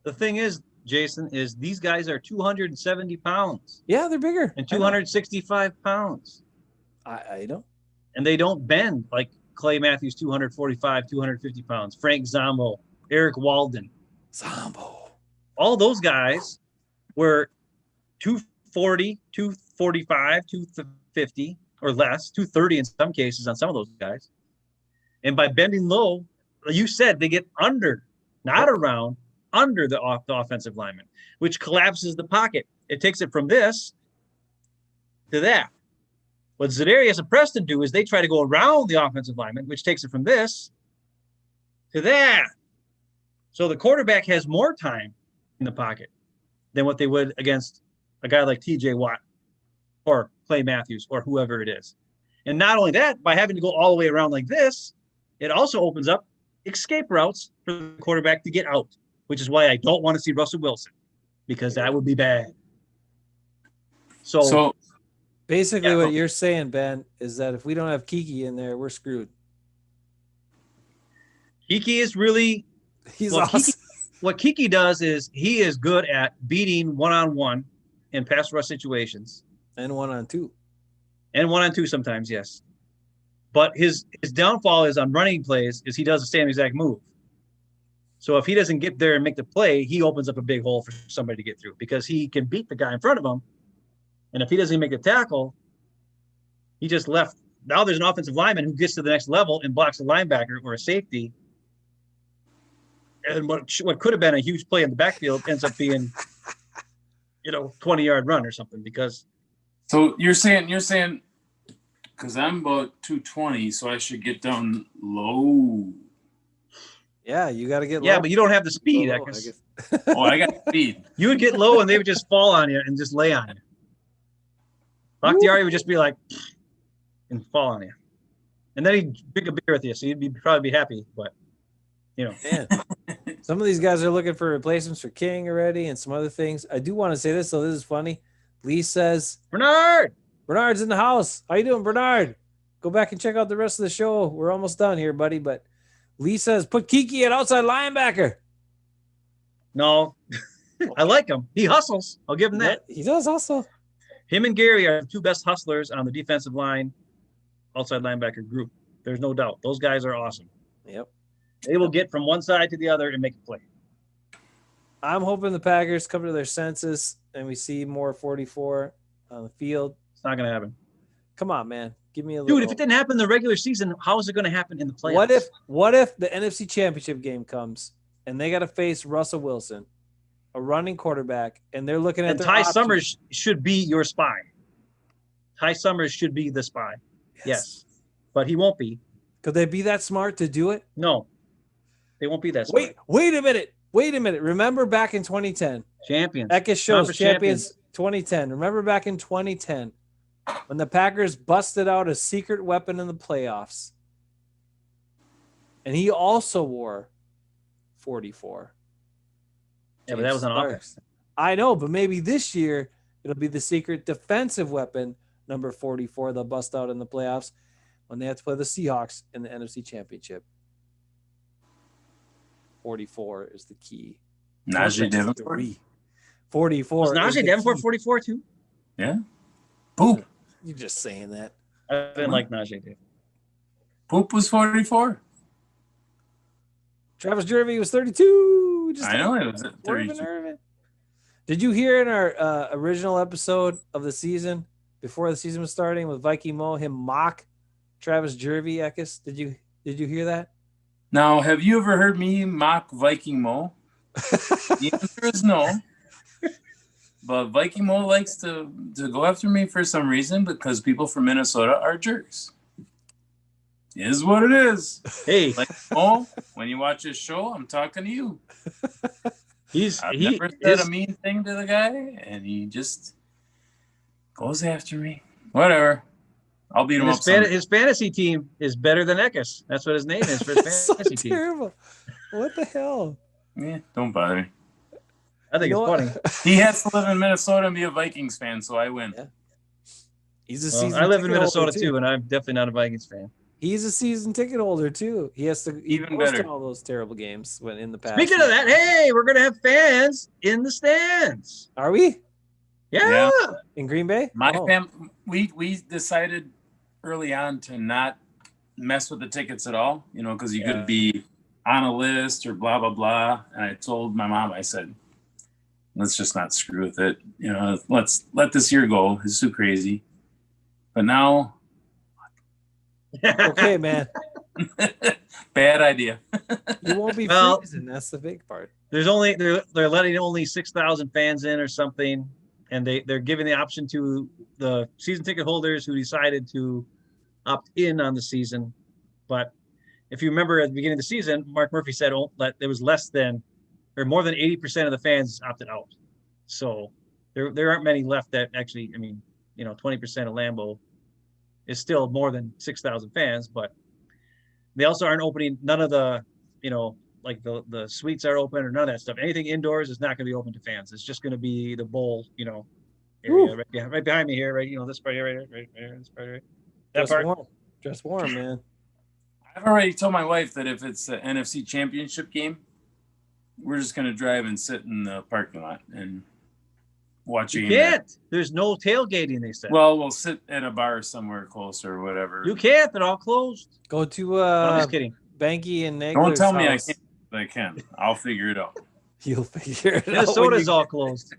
The thing is, Jason, is these guys are 270 pounds Yeah, they're bigger. and I know. 265 pounds. I know. And they don't bend like Clay Matthews, 245, 250 pounds. Frank Zombo, Eric Walden. Zombo. All those guys were 240, 245, 250 or less, 230 in some cases on some of those guys. And by bending low, you said they get under, not around, under the offensive lineman, which collapses the pocket. It takes it from this to that. What Za'Darius and Preston do is they try to go around the offensive lineman, which takes it from this to that. So the quarterback has more time in the pocket than what they would against a guy like TJ Watt or Clay Matthews or whoever it is. And not only that, by having to go all the way around like this, it also opens up escape routes for the quarterback to get out, which is why I don't want to see Russell Wilson, because that would be bad. So basically what you're saying, Ben, is that if we don't have Kiki in there, we're screwed. Kiki is really He's awesome. what Kiki does is he is good at beating one-on-one in pass rush situations. And 1-on-2. And 1-on-2 sometimes, yes. But his downfall is on running plays is he does the same exact move. So if he doesn't get there and make the play, he opens up a big hole for somebody to get through because he can beat the guy in front of him. And if he doesn't make the tackle, he just left. Now there's an offensive lineman who gets to the next level and blocks a linebacker or a safety. And what could have been a huge play in the backfield ends up being, 20-yard run or something because. So you're saying, because I'm about 220, so I should get down low. Yeah, you got to get low. Yeah, but you don't have the speed. Low, I I guess. guess. Oh, I got speed. You would get low and they would just fall on you and just lay on you. Bakhtiari would just be like, and fall on you. And then he'd drink a beer with you, so you'd probably be happy, but, Man, some of these guys are looking for replacements for King already and some other things. I do want to say this, so this is funny. Lee says, Bernard's in the house. How you doing, Bernard? Go back and check out the rest of the show. We're almost done here, buddy. But Lee says, put Kiki at outside linebacker. No, I like him. He hustles. I'll give him that. He does hustle. Him and Gary are the two best hustlers on the defensive line, outside linebacker group. There's no doubt. Those guys are awesome. Yep. They will get from one side to the other and make a play. I'm hoping the Packers come to their senses and we see more 44 on the field. It's not going to happen. Come on, man. Give me a little. Dude, if it didn't happen in the regular season, how is it going to happen in the playoffs? What if the NFC Championship game comes and they got to face Russell Wilson, a running quarterback, and they're looking at and Ty Summers should be your spy. Ty Summers should be the spy. Yes. But he won't be. Could they be that smart to do it? No. They won't be that smart. Wait a minute. Remember back in 2010? Champions. Eckes shows champions 2010. Remember back in 2010 when the Packers busted out a secret weapon in the playoffs. And he also wore 44. Yeah, but that was on offense. I know, but maybe this year it'll be the secret defensive weapon, number 44, they'll bust out in the playoffs when they have to play the Seahawks in the NFC Championship. 44 is the key. Najee Davenport. 44. Was Najee Davenport 44 too? Yeah. Poop. You're just saying that. I didn't like Najee Davenport. Poop was 44. Travis Jervey was 32. I know it was at 32. Did you hear in our original episode of the season, before the season was starting, with Viking Mo, him mock Travis Jervey, Eckes? Did you hear that? Now, have you ever heard me mock Viking Mo? The answer is no. But Viking Mo likes to go after me for some reason because people from Minnesota are jerks. It is what it is. Hey, like Mo, when you watch this show, I'm talking to you. I've never said a mean thing to the guy, and he just goes after me. Whatever. I'll beat him up. His fantasy team is better than Eckes. That's what his name is for his fantasy team. Terrible. What the hell? Yeah, don't bother me. I think it's funny. He has to live in Minnesota and be a Vikings fan, so I win. Yeah. He's a season. I live in Minnesota too, and I'm definitely not a Vikings fan. He's a season ticket holder too. He has to Even goes to better. all those terrible games when in the past. Speaking of that, hey, we're gonna have fans in the stands. Are we Yeah. in Green Bay? My Oh, we decided early on to not mess with the tickets at all, because you could be on a list or blah blah blah. And I told my mom, I said, let's just not screw with it. Let's let this year go. It's too crazy. But now, okay, man. bad idea. You won't be Well, freezing. That's the big part. There's only they're letting only 6,000 fans in or something, and they're giving the option to the season ticket holders who decided to opt in on the season. But if you remember at the beginning of the season, Mark Murphy said that there was less than or more than 80% of the fans opted out. So there aren't many left that actually. I mean, 20% of Lambeau is still more than 6,000 fans, but they also aren't opening none of the like the suites are open or none of that stuff. Anything indoors is not going to be open to fans. It's just going to be the bowl, area right behind me here, right? This part here, right here, this part right. That Just part. warm. Just warm, man. I've already told my wife that if it's an NFC championship game, we're just going to drive and sit in the parking lot and watch a You game. can't. There's no tailgating, they said. Well, we'll sit at a bar somewhere closer or whatever. You can't. They're all closed. Go to I'm just kidding. Banky and Nagler's Don't tell me I house. can't. I can. I'll figure it out. You'll figure it out. Minnesota's all closed.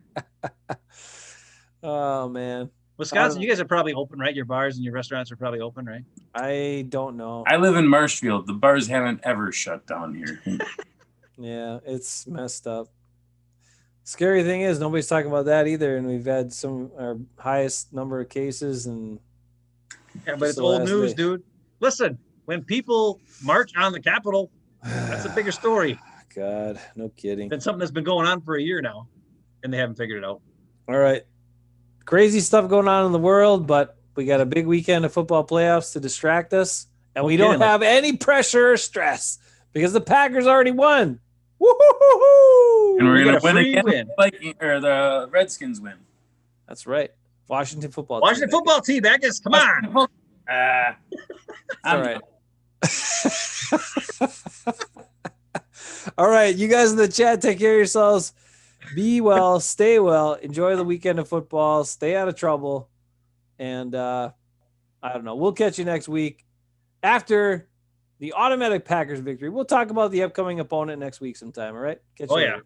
Oh man, Wisconsin, you guys are probably open, right? Your bars and your restaurants are probably open, right? I don't know. I live in Marshfield. The bars haven't ever shut down here. Yeah, it's messed up. Scary thing is nobody's talking about that either, and we've had our highest number of cases, and Yeah, but Just it's the old last news, day. dude. Listen, when people march on the Capitol, that's a bigger story God, no kidding. than something that's been going on for a year now, and they haven't figured it out. All right, crazy stuff going on in the world, but we got a big weekend of football playoffs to distract us, and we don't Okay, have any pressure or stress because the Packers already won. Woo-hoo-hoo-hoo! And we're You going get to a win free again. win. Or the Redskins win. That's right. Washington football. Washington team. football team, Backus, come on. All right. All right, you guys in the chat, take care of yourselves. Be well, stay well, enjoy the weekend of football, stay out of trouble, and I don't know. We'll catch you next week after the automatic Packers victory. We'll talk about the upcoming opponent next week sometime. All right. Catch you later.